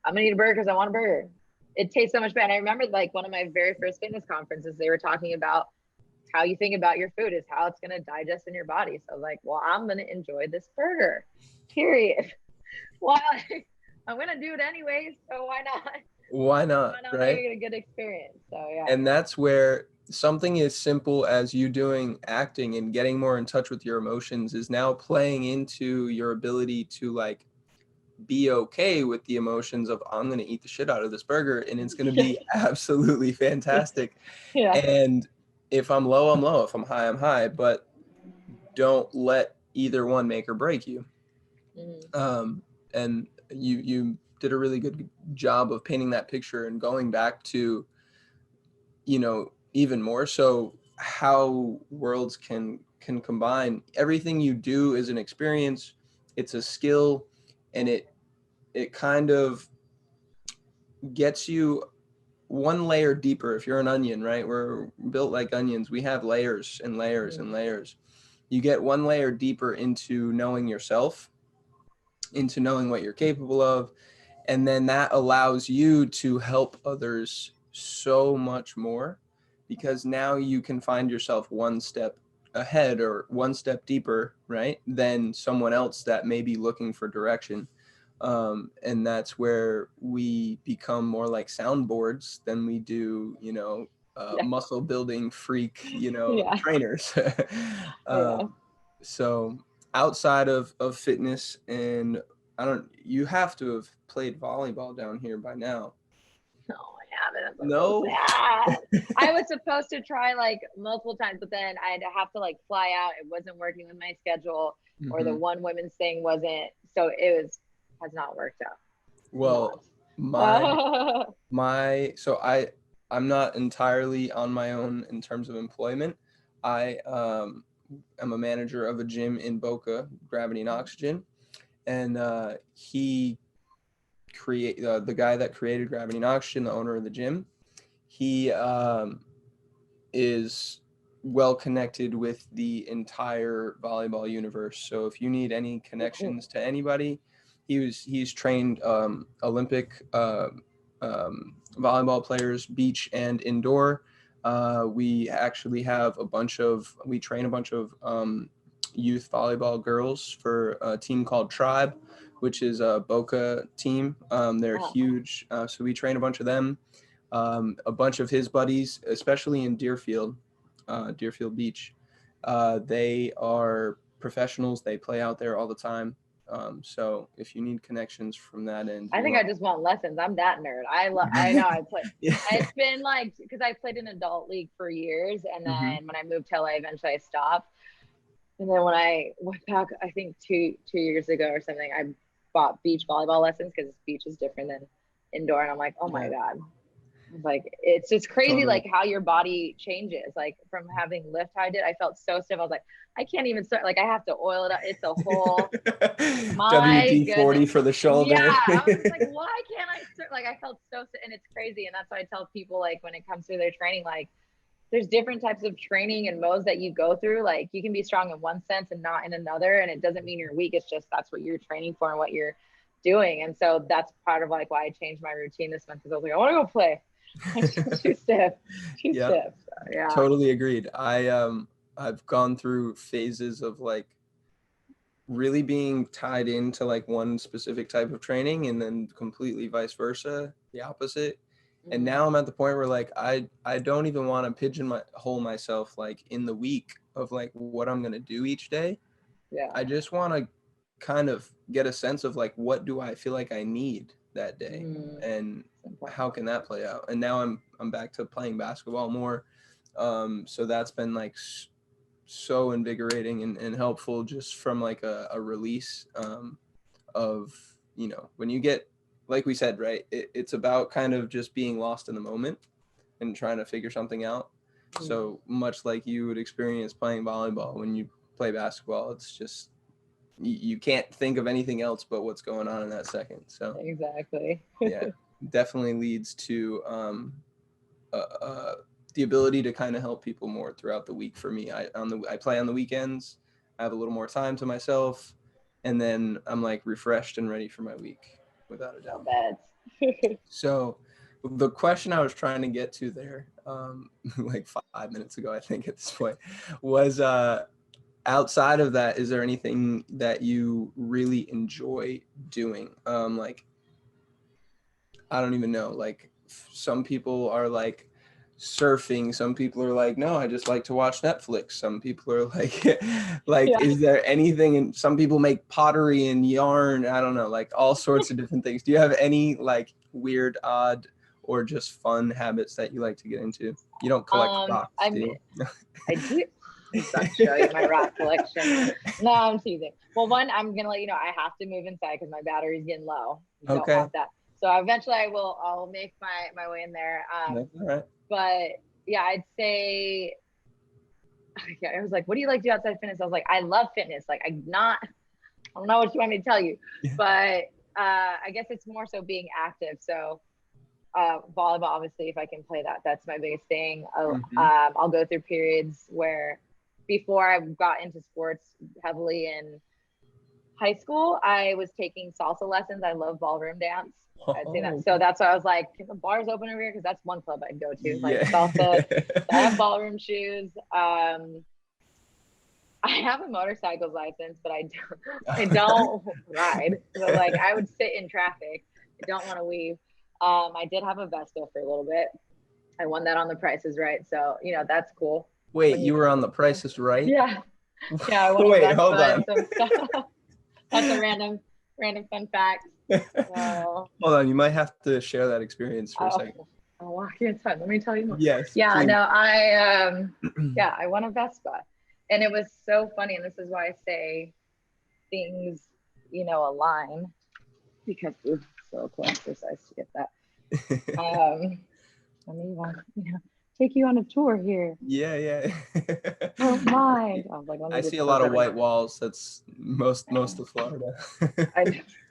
I'm gonna eat a burger because I want a burger, it tastes so much better. And I remember like one of my very first fitness conferences, they were talking about how you think about your food is how it's going to digest in your body. So like, well, I'm going to enjoy this burger, period. Well, I'm going to do it anyways. So why not? Why not? Right. Make it a good experience. So yeah. And that's where something as simple as you doing acting and getting more in touch with your emotions is now playing into your ability to like be okay with the emotions of, I'm going to eat the shit out of this burger and it's going to be absolutely fantastic. Yeah. And if I'm low, I'm low. If I'm high, I'm high. But don't let either one make or break you. And you did a really good job of painting that picture and going back to, you know, even more so how worlds can combine. Everything you do is an experience. It's a skill, and it kind of gets you one layer deeper. If you're an onion, right? We're built like onions. We have layers and layers and layers. You get one layer deeper into knowing yourself, into knowing what you're capable of. And then that allows you to help others so much more, because now you can find yourself one step ahead or one step deeper, right, than someone else that may be looking for direction. And that's where we become more like soundboards than we do, you know, muscle building freak, you know, trainers. So outside of fitness, and you have to have played volleyball down here by now. No, I haven't. No. I was supposed to try like multiple times, but then I'd have to like fly out. It wasn't working with my schedule, or the one women's thing wasn't. So has not worked out. Well, I'm not entirely on my own in terms of employment. I am a manager of a gym in Boca, Gravity and Oxygen, and the guy that created Gravity and Oxygen, the owner of the gym, he is well connected with the entire volleyball universe. So if you need any connections to anybody, he's trained Olympic volleyball players, beach and indoor. We actually have we train a bunch of youth volleyball girls for a team called Tribe, which is a Boca team. They're huge. So we train a bunch of them. A bunch of his buddies, especially in Deerfield Beach. They are professionals. They play out there all the time. So if you need connections from that end, I think I just want lessons. I'm that nerd. I know I play. Yeah. It's been like, because I played in adult league for years, and then when I moved to LA, eventually I stopped. And then when I went back, I think two years ago or something, I bought beach volleyball lessons because beach is different than indoor, and I'm like, oh my god. Like, it's just crazy, totally. Like how your body changes. Like from having lift I did, I felt so stiff. I was like, I can't even start. Like I have to oil it up. It's a whole WD-40 for the shoulder. Yeah, I was like, why can't I start? Like I felt so stiff, and it's crazy. And that's why I tell people, like when it comes to their training, like there's different types of training and modes that you go through. Like you can be strong in one sense and not in another, and it doesn't mean you're weak. It's just that's what you're training for and what you're doing. And so that's part of like why I changed my routine this month, because I was like, I want to go play. Too stiff. So, yeah. Totally agreed. I've gone through phases of like really being tied into like one specific type of training, and then completely vice versa, the opposite. And now I'm at the point where like I don't even want to pigeonhole myself like in the week of like what I'm gonna do each day. Yeah. I just want to kind of get a sense of like what do I feel like I need that day, and how can that play out. And now I'm back to playing basketball more, so that's been like so invigorating and helpful, just from like a release of, you know, when you get, like we said, right, it's about kind of just being lost in the moment and trying to figure something out. So much like you would experience playing volleyball, when you play basketball, it's just you can't think of anything else but what's going on in that second. So exactly. Yeah, definitely leads to the ability to kind of help people more throughout the week. For me, I play on the weekends. I have a little more time to myself, and then I'm like refreshed and ready for my week, without a doubt. So the question I was trying to get to there, like 5 minutes ago, I think at this point, was outside of that, is there anything that you really enjoy doing? Like, I don't even know, like some people are like surfing, some people are like, no, I just like to watch Netflix. Some people are like Is there anything? And some people make pottery and yarn, I don't know, like all sorts of different things. Do you have any like weird, odd, or just fun habits that you like to get into? You don't collect rocks, do you? I do. I'll show you my rock collection. No, I'm teasing. Well, one, I'm gonna let you know I have to move inside because my battery's getting low. Don't want that. So eventually I'll make my way in there. All right. But yeah, I'd say, I was like, what do you like to do outside fitness? I was like, I love fitness. Like I don't know what you want me to tell you, but I guess it's more so being active. So volleyball, obviously, if I can play that, that's my biggest thing. I'll go through periods where, before I got into sports heavily in high school, I was taking salsa lessons. I love ballroom dance. I'd say that. So that's why I was like, can the bars open over here? Because that's one club I'd go to, like salsa. So I have ballroom shoes. I have a motorcycle license, but I don't ride. So like I would sit in traffic. I don't want to weave. I did have a Vespa for a little bit. I won that on The Price is Right. So, you know, that's cool. Wait, you were on The Price is Right? Yeah. Yeah, I won Wait, hold on. That's a random fun fact. Hold on, you might have to share that experience for a second. I'll walk you inside. Let me tell you more. Yes. Yeah, please. no, I won a Vespa. And it was so funny. And this is why I say things, you know, align, because it's so cool exercise to get that. Let me take you on a tour here. Yeah. Don't mind. I see a lot of white walls. That's most of Florida.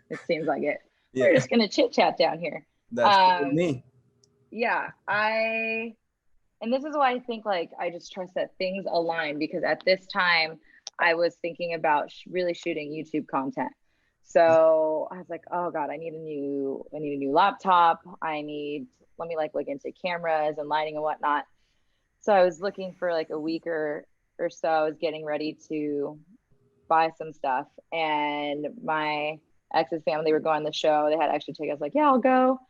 It seems like it. Yeah. We're just gonna chit chat down here. That's good with me. Yeah, I And this is why I think like I just trust that things align, because at this time I was thinking about really shooting YouTube content. So I was like, oh God, I need a new laptop. Let me like look into cameras and lighting and whatnot. So I was looking for like a week or so. I was getting ready to buy some stuff, and my ex's family were going to the show. They had extra tickets. I was like, yeah, I'll go.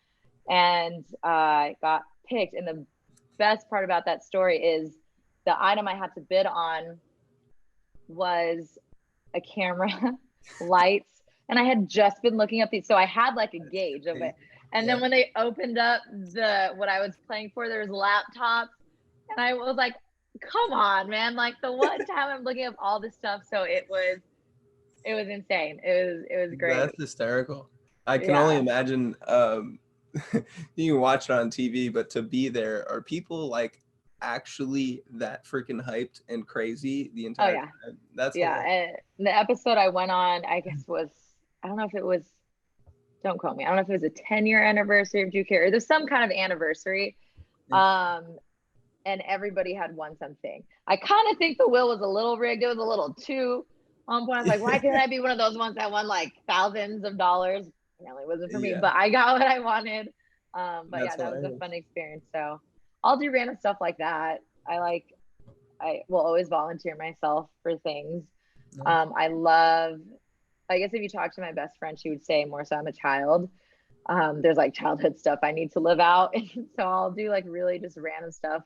And I got picked. And the best part about that story is the item I had to bid on was a camera, lights, and I had just been looking up these, so I had like a gauge of it. And then when they opened up what I was playing for, there was laptops, and I was like, come on, man. Like the one time I'm looking up all this stuff. So it was insane. It was great. That's hysterical. I can only imagine. You can watch it on TV, but to be there, are people like actually that freaking hyped and crazy the entire time? That's and the episode I went on, I guess was, I don't know if it was, don't quote me, I don't know if it was a 10-year anniversary of Drew Carey. There's some kind of anniversary. And everybody had won something. I kind of think the wheel was a little rigged. It was a little too on point. I was like, why couldn't I be one of those ones that won like thousands of dollars? Apparently it wasn't for me, but I got what I wanted. But that was a fun experience. So I'll do random stuff like that. I will always volunteer myself for things. Nice. I guess if you talk to my best friend, she would say more so I'm a child. There's like childhood stuff I need to live out. And so I'll do like really just random stuff.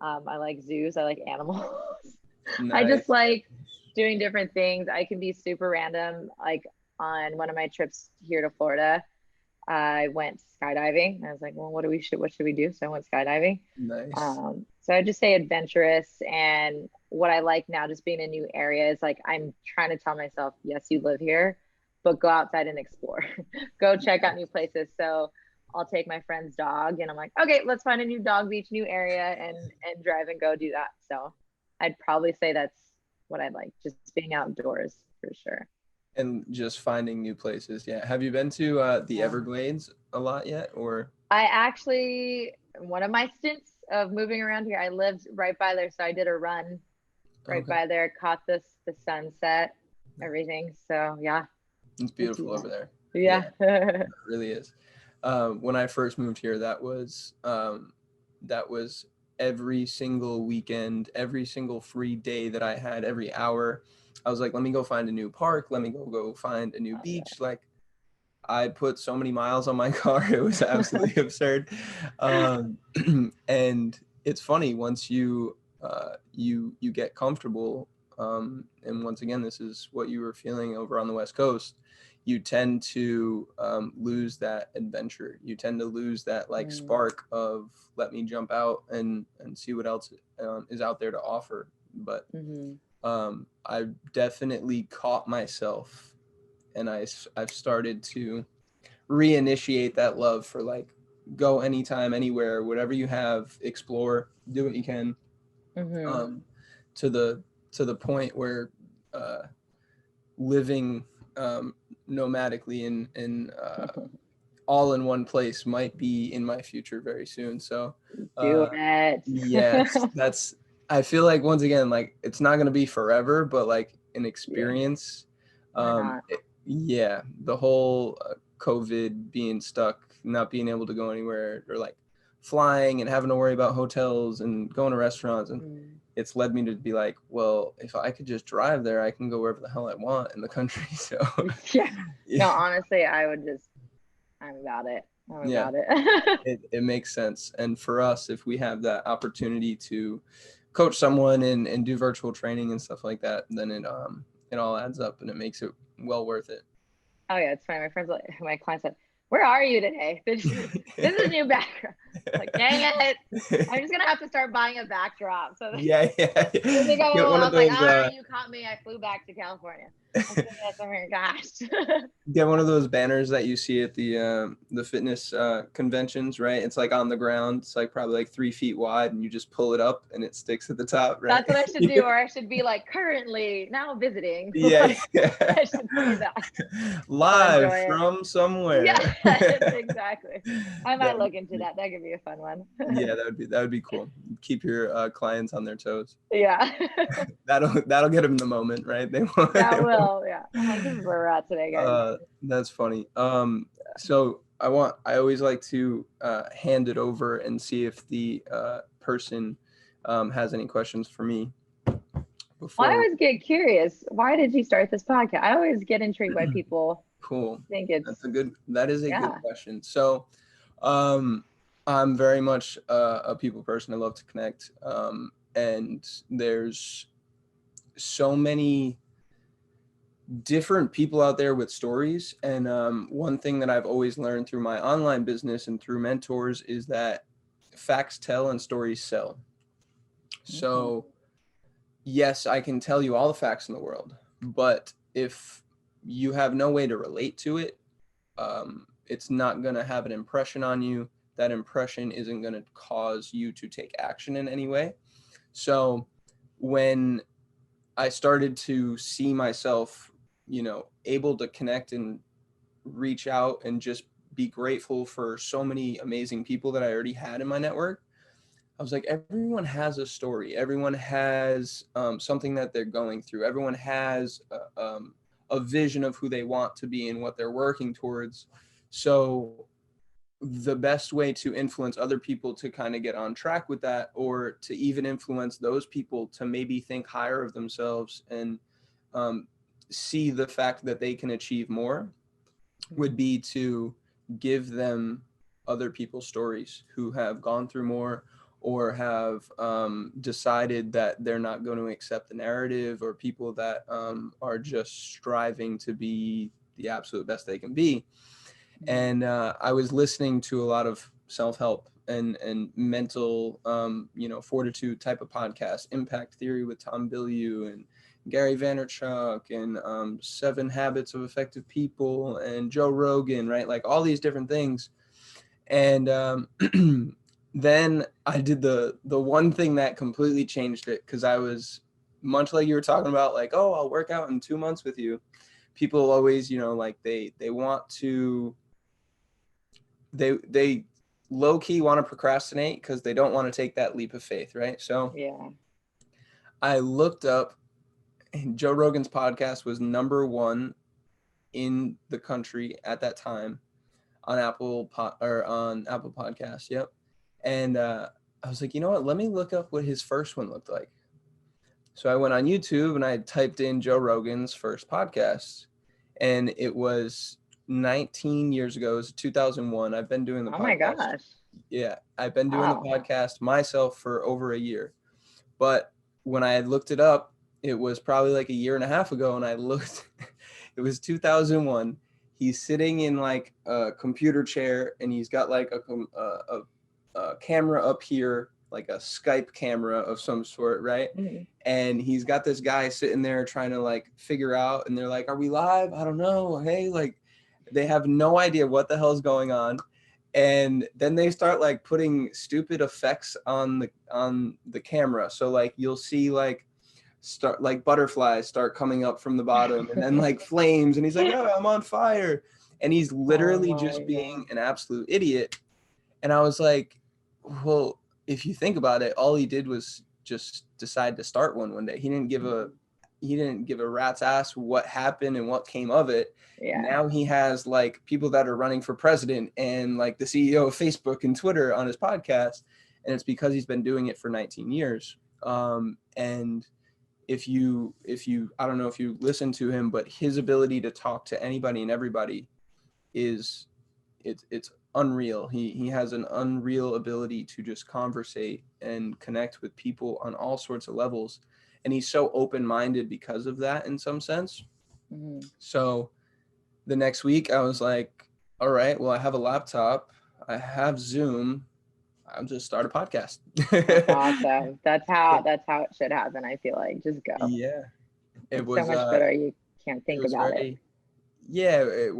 I like zoos. I like animals. Nice. I just like doing different things. I can be super random. Like on one of my trips here to Florida, I went skydiving. I was like, well, what should we do? So I went skydiving. Nice. So I just say adventurous. And what I like now, just being in new areas, like I'm trying to tell myself, yes, you live here, but go outside and explore. Go check out new places. So I'll take my friend's dog and I'm like, okay, let's find a new dog beach, new area, and drive and go do that. So I'd probably say that's what I like, just being outdoors for sure. And just finding new places. Yeah. Have you been to the Everglades a lot yet? Or I actually, one of my stints of moving around here, I lived right by there. So I did a run right by there, caught the sunset, everything. So yeah. It's beautiful over there. Yeah. It really is. When I first moved here, that was every single weekend, every single free day that I had, every hour. I was like, let me go find a new park. Let me go find a new beach. Like I put so many miles on my car. It was absolutely absurd. And it's funny once you get comfortable. And once again, this is what you were feeling over on the West Coast. You tend to lose that adventure. You tend to lose that like spark of let me jump out and see what else is out there to offer. But I've definitely caught myself, and I've started to reinitiate that love for like go anytime, anywhere, whatever you have, explore, do what you can. To the point where living nomadically in all in one place might be in my future very soon. So do it. Yes, I feel like once again, like it's not going to be forever, but like an experience. The whole COVID being stuck, not being able to go anywhere, or like flying and having to worry about hotels and going to restaurants, and it's led me to be like, well, if I could just drive there, I can go wherever the hell I want in the country. So no, honestly, I'm about it. About it. It makes sense. And for us, if we have that opportunity to coach someone and do virtual training and stuff like that, then it all adds up and it makes it well worth it. Oh yeah, it's funny. My client said, where are you today? This is a new backdrop. Like, dang it. I'm just going to have to start buying a backdrop. So yeah. I was like, all right, you caught me. I flew back to California. Oh my gosh. Get one of those banners that you see at the fitness conventions, right? It's like on the ground. It's like probably like 3 feet wide, and you just pull it up and it sticks at the top, right? That's what I should do, or I should be like currently now visiting. Yeah. I should do that. Live from somewhere. Yeah, exactly. I might look into that. That could be be a fun one. Yeah, that would be cool. Keep your clients on their toes. Yeah. That'll get them in the moment, right? They won't. That will. Yeah. This is where we're at today, guys. That's funny. So I always like to hand it over and see if the person has any questions for me. Well, I always get curious. Why did you start this podcast? I always get intrigued by people. Cool. Think it's that is a good question. So, I'm very much a people person. I love to connect. And there's so many different people out there with stories. And one thing that I've always learned through my online business and through mentors is that facts tell and stories sell. So yes, I can tell you all the facts in the world, but if you have no way to relate to it, it's not going to have an impression on you. That impression isn't going to cause you to take action in any way. So when I started to see myself, able to connect and reach out and just be grateful for so many amazing people that I already had in my network, I was like, everyone has a story. Everyone has something that they're going through. Everyone has a vision of who they want to be and what they're working towards. So the best way to influence other people to kind of get on track with that, or to even influence those people to maybe think higher of themselves and see the fact that they can achieve more, would be to give them other people's stories who have gone through more, or have decided that they're not going to accept the narrative, or people that are just striving to be the absolute best they can be. And I was listening to a lot of self-help and mental, fortitude type of podcasts, Impact Theory with Tom Bilyeu and Gary Vaynerchuk, and 7 Habits of Effective People, and Joe Rogan, right? Like all these different things. And then I did the one thing that completely changed it, because I was, much like you were talking about, like, oh, I'll work out in 2 months with you. People always, like they want to, they low key want to procrastinate because they don't want to take that leap of faith, right? So yeah, I looked up, and Joe Rogan's podcast was #1 in the country at that time on Apple Podcasts. Yep. And I was like, you know what? Let me look up what his first one looked like. So I went on YouTube and I typed in Joe Rogan's first podcast, and it was 19 years ago. It was 2001. I've been doing the podcast. Oh my gosh. Yeah, I've been doing the podcast myself for over a year. But when I had looked it up, it was probably like a year and a half ago, and I looked, it was 2001. He's sitting in like a computer chair, and he's got like a camera up here, like a Skype camera of some sort, right? Mm-hmm. And he's got this guy sitting there trying to like figure out, and they're like, are we live? I don't know. Hey, like, they have no idea what the hell's going on. And then they start like putting stupid effects on the camera. So like you'll see like butterflies start coming up from the bottom, and then like flames, and he's like, oh, I'm on fire. And he's literally just being an absolute idiot. And I was like, well, if you think about it, all he did was just decide to start one day. He didn't give a rat's ass what happened and what came of it. Yeah. Now he has like people that are running for president and like the CEO of Facebook and Twitter on his podcast. And it's because he's been doing it for 19 years. And if you, I don't know if you listen to him, but his ability to talk to anybody and everybody it's unreal. He has an unreal ability to just conversate and connect with people on all sorts of levels. And he's so open-minded because of that in some sense. Mm-hmm. So the next week I was like, all right, well, I have a laptop, I have Zoom, I'll just start a podcast. That's awesome. That's how it should happen. I feel like just go. Yeah. It was so much better. You can't think about it. Yeah. It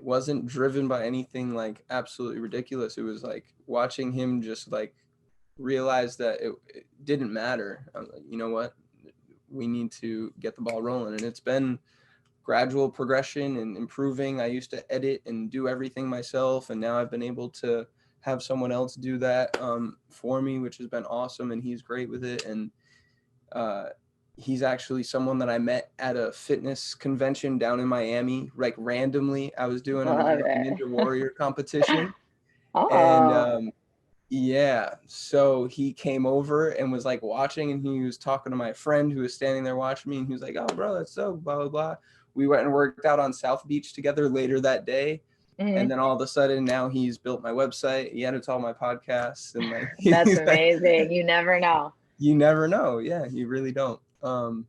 wasn't driven by anything like absolutely ridiculous. It was like watching him just like realize that it didn't matter. I'm like, you know what? We need to get the ball rolling. And it's been gradual progression and improving. I used to edit and do everything myself, and now I've been able to have someone else do that for me, which has been awesome, and he's great with it. And he's actually someone that I met at a fitness convention down in Miami, like randomly. I was doing a Ninja Warrior competition. And yeah, so he came over and was like watching, and he was talking to my friend who was standing there watching me, and he was like, "Oh, bro, that's so blah, blah, blah." We went and worked out on South Beach together later that day. And then all of a sudden now he's built my website. He edits all my podcasts, and like that's amazing. You never know. You never know. Yeah, you really don't.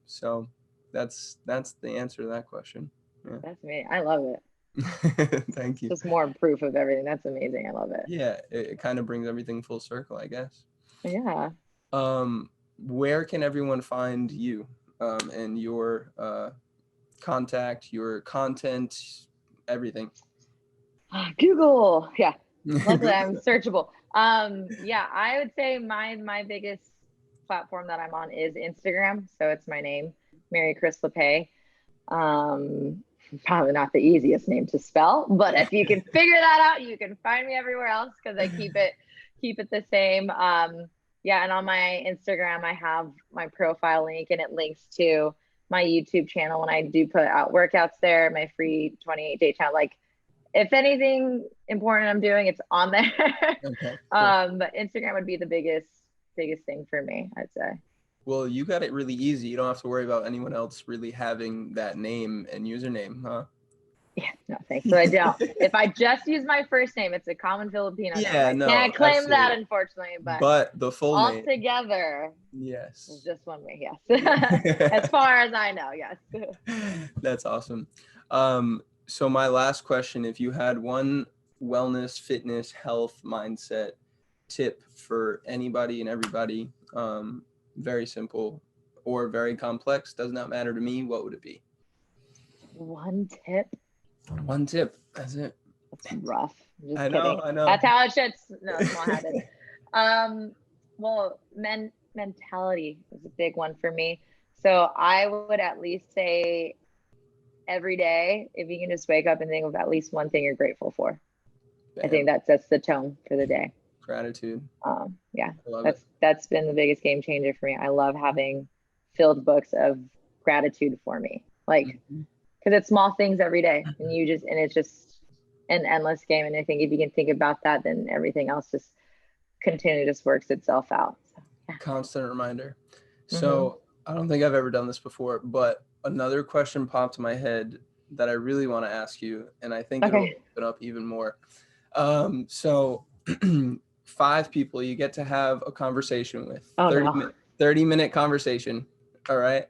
So that's the answer to that question. Yeah. That's me. I love it. Thank you. Just more proof of everything. That's amazing. I love it. Yeah, it kind of brings everything full circle, I guess. Yeah. Where can everyone find you and your contact, your content, everything? Google. Yeah. Luckily I'm searchable. Yeah, I would say my biggest platform that I'm on is Instagram. So it's my name, Maricris Lapaix. Probably not the easiest name to spell, but if you can figure that out, you can find me everywhere else because I keep it the same. Yeah, and on my Instagram, I have my profile link, and it links to my YouTube channel when I do put out workouts there, my free 28-day challenge. Like, if anything important I'm doing, it's on there. Okay, cool. But Instagram would be the biggest thing for me, I'd say. Well, you got it really easy. You don't have to worry about anyone else really having that name and username, huh? Yeah, no, thanks. So I don't. If I just use my first name, it's a common Filipino name. I can't claim that, unfortunately. But the full name altogether, yes, is just one way. Yes, as far as I know, yes. That's awesome. So my last question: if you had one wellness, fitness, health, mindset tip for anybody and everybody, very simple or very complex, does not matter to me, what would it be? One tip. One tip. That's it. That's rough. Just I kidding. know. That's how it should. No, small-headed. Well, mentality is a big one for me. So I would at least say every day, if you can just wake up and think of at least one thing you're grateful for. Bam. I think that sets the tone for the day. Gratitude. Yeah, that's been the biggest game changer for me. I love having filled books of gratitude for me, like, because it's small things every day, and it's just an endless game. And I think if you can think about that, then everything else just works itself out. So, yeah. Constant reminder. So I don't think I've ever done this before, but another question popped in my head that I really want to ask you, and I think it'll open up even more. So 5 people you get to have a conversation with. 30-minute conversation. All right.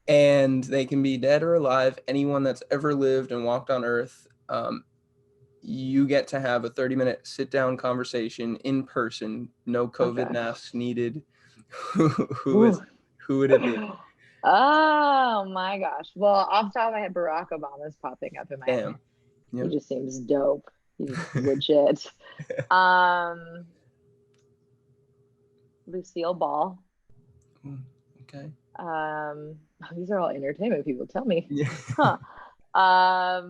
And they can be dead or alive, anyone that's ever lived and walked on earth. You get to have a 30-minute sit-down conversation in person, no COVID masks needed. Who would it be? Oh my gosh. Well, off the top of my head, Barack Obama's popping up in my head. Yep. He just seems dope. He's legit. Lucille Ball. Okay. These are all entertainment people. Tell me. Yeah. Huh. 5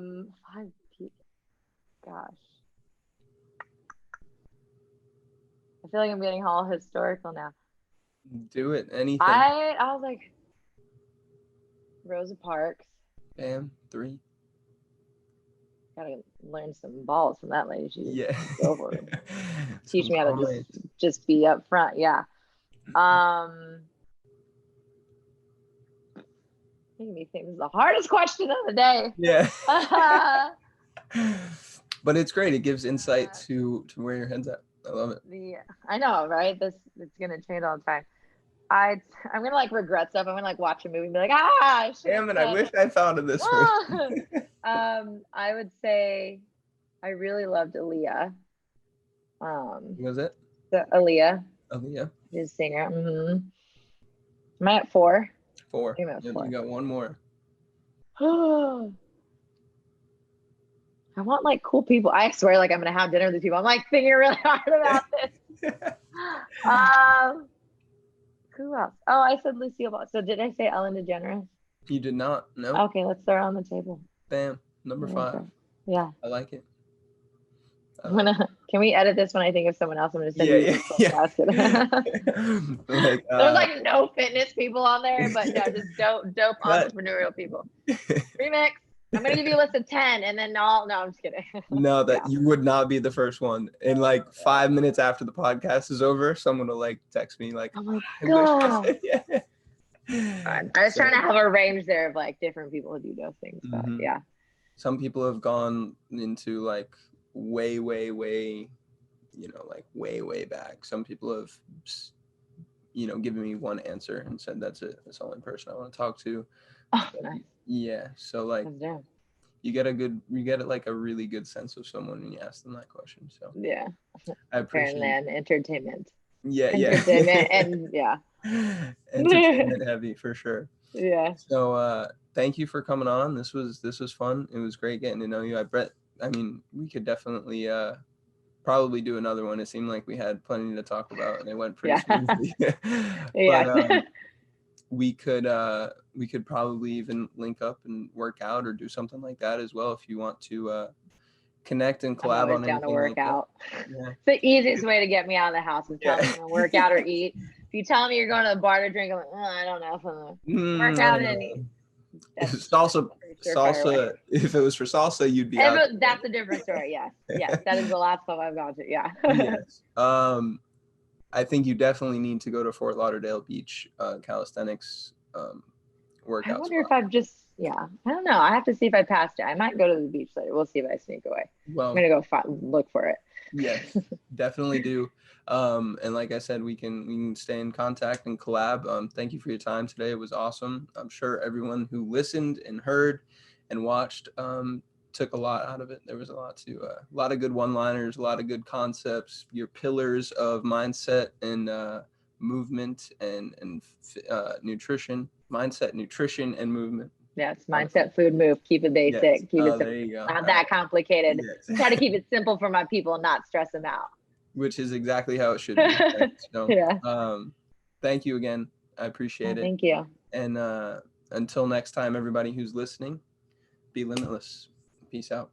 people. Gosh. I feel like I'm getting all historical now. Do it. Anything. I was like Rosa Parks. Bam. 3. Gotta learn some balls from that lady. She go for it. Teach me how to just be up front. Yeah. Making me think this is the hardest question of the day. Yeah. But it's great. It gives insight to where your head's at. I love it. Yeah, I know, right? It's gonna change all the time. I'm gonna like regret stuff. I'm gonna like watch a movie and be like, damn it, I wish I thought of this first. I would say I really loved Aaliyah. Was it? Aaliyah. Aaliyah. She's a singer. Am I at 4? 4. You got one more. I want like cool people. I swear, like I'm gonna have dinner with these people. I'm like thinking really hard about this. Who else? Oh, I said Lucille Ball. So did I say Ellen DeGeneres? You did not? No? Okay, let's throw it on the table. Bam. Number 5. Yeah. I like it. Can we edit this when I think of someone else? I'm going to send you like, there's like no fitness people on there, but no, just dope entrepreneurial people. Remix. I'm going to give you a list of 10 and then no, I'm just kidding. No, you would not be the first one. And like 5 minutes after the podcast is over, someone will like text me like, oh my God. I was trying to have a range there of like different people who do those things, but yeah. Some people have gone into like way back. Some people have given me one answer and said that's it, that's the only person I want to talk to. Nice. Yeah, so like you get like a really good sense of someone when you ask them that question. So yeah, I appreciate entertainment. Entertainment and entertainment heavy for sure. Yeah. So thank you for coming on. This was fun. It was great getting to know you. We could definitely probably do another one. It seemed like we had plenty to talk about and it went pretty smoothly. But we could probably even link up and work out or do something like that as well if you want to connect and collab on anything. Down to work out. Yeah. It's the easiest way to get me out of the house is tell me to work out or eat. If you tell me you're going to the bar to drink, I'm like, I don't know if I'm gonna work out and eat. Salsa. If it was for salsa, you'd be out. That's a different story. Yes, that is the last club I've gone to. Yeah. Yes. I think you definitely need to go to Fort Lauderdale Beach calisthenics workout. I wonder if I've just I don't know. I have to see if I passed it. I might go to the beach later. We'll see if I sneak away. Well, I'm gonna go look for it. Yes, definitely do. And like I said, we can stay in contact and collab. Thank you for your time today. It was awesome. I'm sure everyone who listened and heard and watched took a lot out of it. There was a lot of good one-liners, a lot of good concepts, your pillars of mindset and movement and nutrition, mindset, nutrition, and movement. Yes, mindset, food, move. Keep it basic. Yes. Keep it simple. Not that complicated. Yes. Try to keep it simple for my people and not stress them out. Which is exactly how it should be. So, thank you again. I appreciate it. Thank you. And until next time, everybody who's listening, be limitless. Peace out.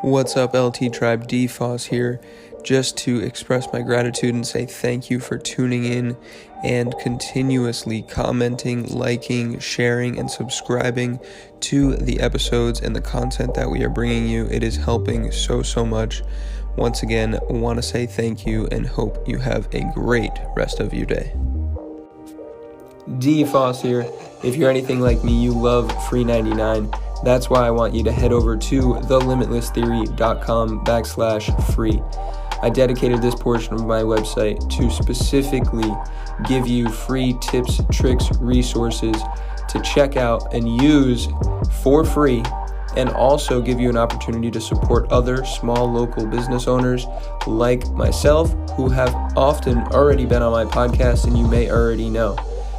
What's up, LT Tribe? DFOS here, just to express my gratitude and say thank you for tuning in and continuously commenting, liking, sharing, and subscribing to the episodes and the content that we are bringing you. It is helping so much. Once again, want to say thank you and hope you have a great rest of your day. DFOS here. If you're anything like me, you love free 99. That's why I want you to head over to thelimitlesstheory.com/free. I dedicated this portion of my website to specifically give you free tips, tricks, resources to check out and use for free, and also give you an opportunity to support other small local business owners like myself who have often already been on my podcast and you may already know.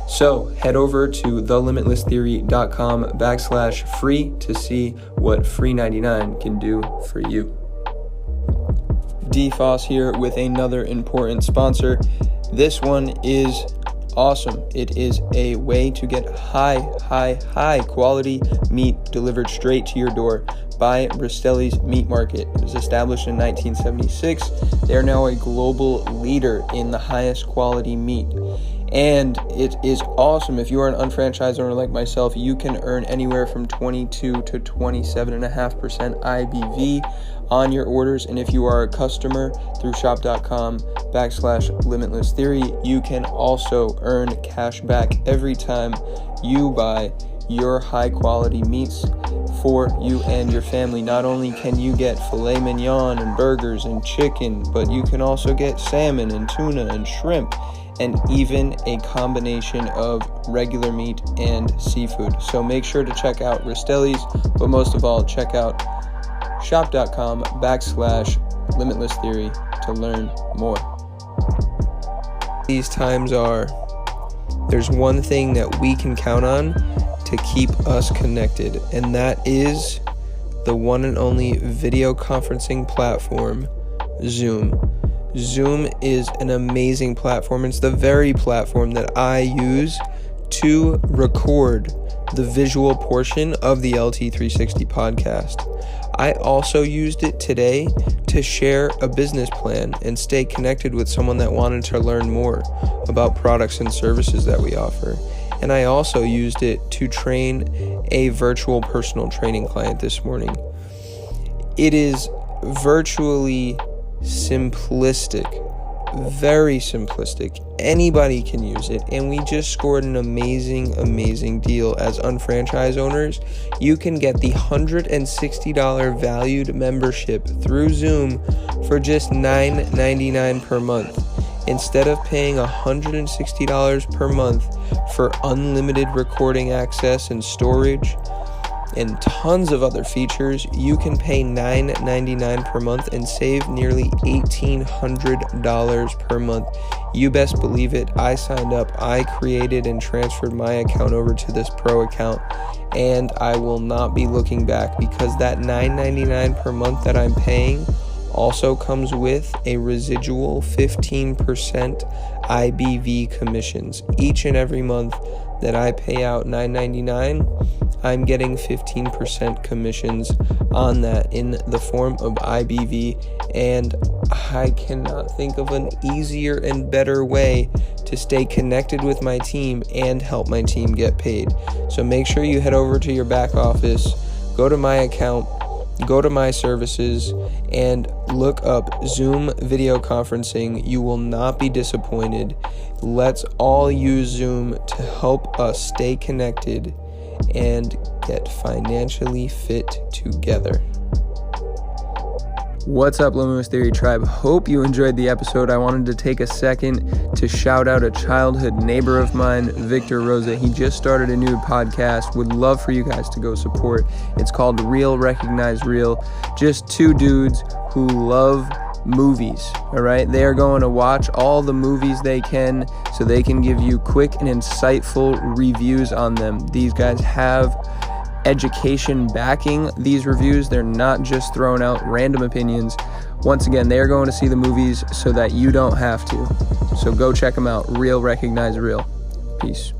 So head over to thelimitlesstheory.com/free to see what free 99 can do for you. DFOS here with another important sponsor. This one is awesome. It is a way to get high quality meat delivered straight to your door by Bristelli's Meat Market. It was established in 1976. They are now a global leader in the highest quality meat. And it is awesome. If you are an unfranchised owner like myself, you can earn anywhere from 22 to 27.5% IBV on your orders. And if you are a customer through shop.com/limitlesstheory, you can also earn cash back every time you buy your high quality meats for you and your family. Not only can you get filet mignon and burgers and chicken, but you can also get salmon and tuna and shrimp, and even a combination of regular meat and seafood. So make sure to check out Bristelli's, but most of all, check out shop.com/limitlesstheory to learn more. These times there's one thing that we can count on to keep us connected, and that is the one and only video conferencing platform, Zoom. Zoom is an amazing platform. It's the very platform that I use to record the visual portion of the LT360 podcast. I also used it today to share a business plan and stay connected with someone that wanted to learn more about products and services that we offer. And I also used it to train a virtual personal training client this morning. It is virtually simplistic, very simplistic. Anybody can use it, and we just scored an amazing deal. As unfranchised owners, you can get the $160 valued membership through Zoom for just $9.99 per month. Instead of paying $160 per month for unlimited recording access and storage and tons of other features, you can pay $9.99 per month and save nearly $1,800 per month. You best believe it. I signed up, I created and transferred my account over to this pro account, and I will not be looking back, because that $9.99 per month that I'm paying also comes with a residual 15% IBV commissions. Each and every month that I pay out $9.99, I'm getting 15% commissions on that in the form of IBV, and I cannot think of an easier and better way to stay connected with my team and help my team get paid. So make sure you head over to your back office, go to my account, go to my services, and look up Zoom video conferencing. You will not be disappointed. Let's all use Zoom to help us stay connected and get financially fit together. What's up, Limitless Theory Tribe? Hope you enjoyed the episode. I wanted to take a second to shout out a childhood neighbor of mine, Victor Rosa. He just started a new podcast. Would love for you guys to go support. It's called Real Recognize Real. Just two dudes who love movies, all right? They are going to watch all the movies they can so they can give you quick and insightful reviews on them. These guys have education backing these reviews. They're not just throwing out random opinions. Once again, they are going to see the movies so that you don't have to. So go check them out. Real Recognize Real. Peace.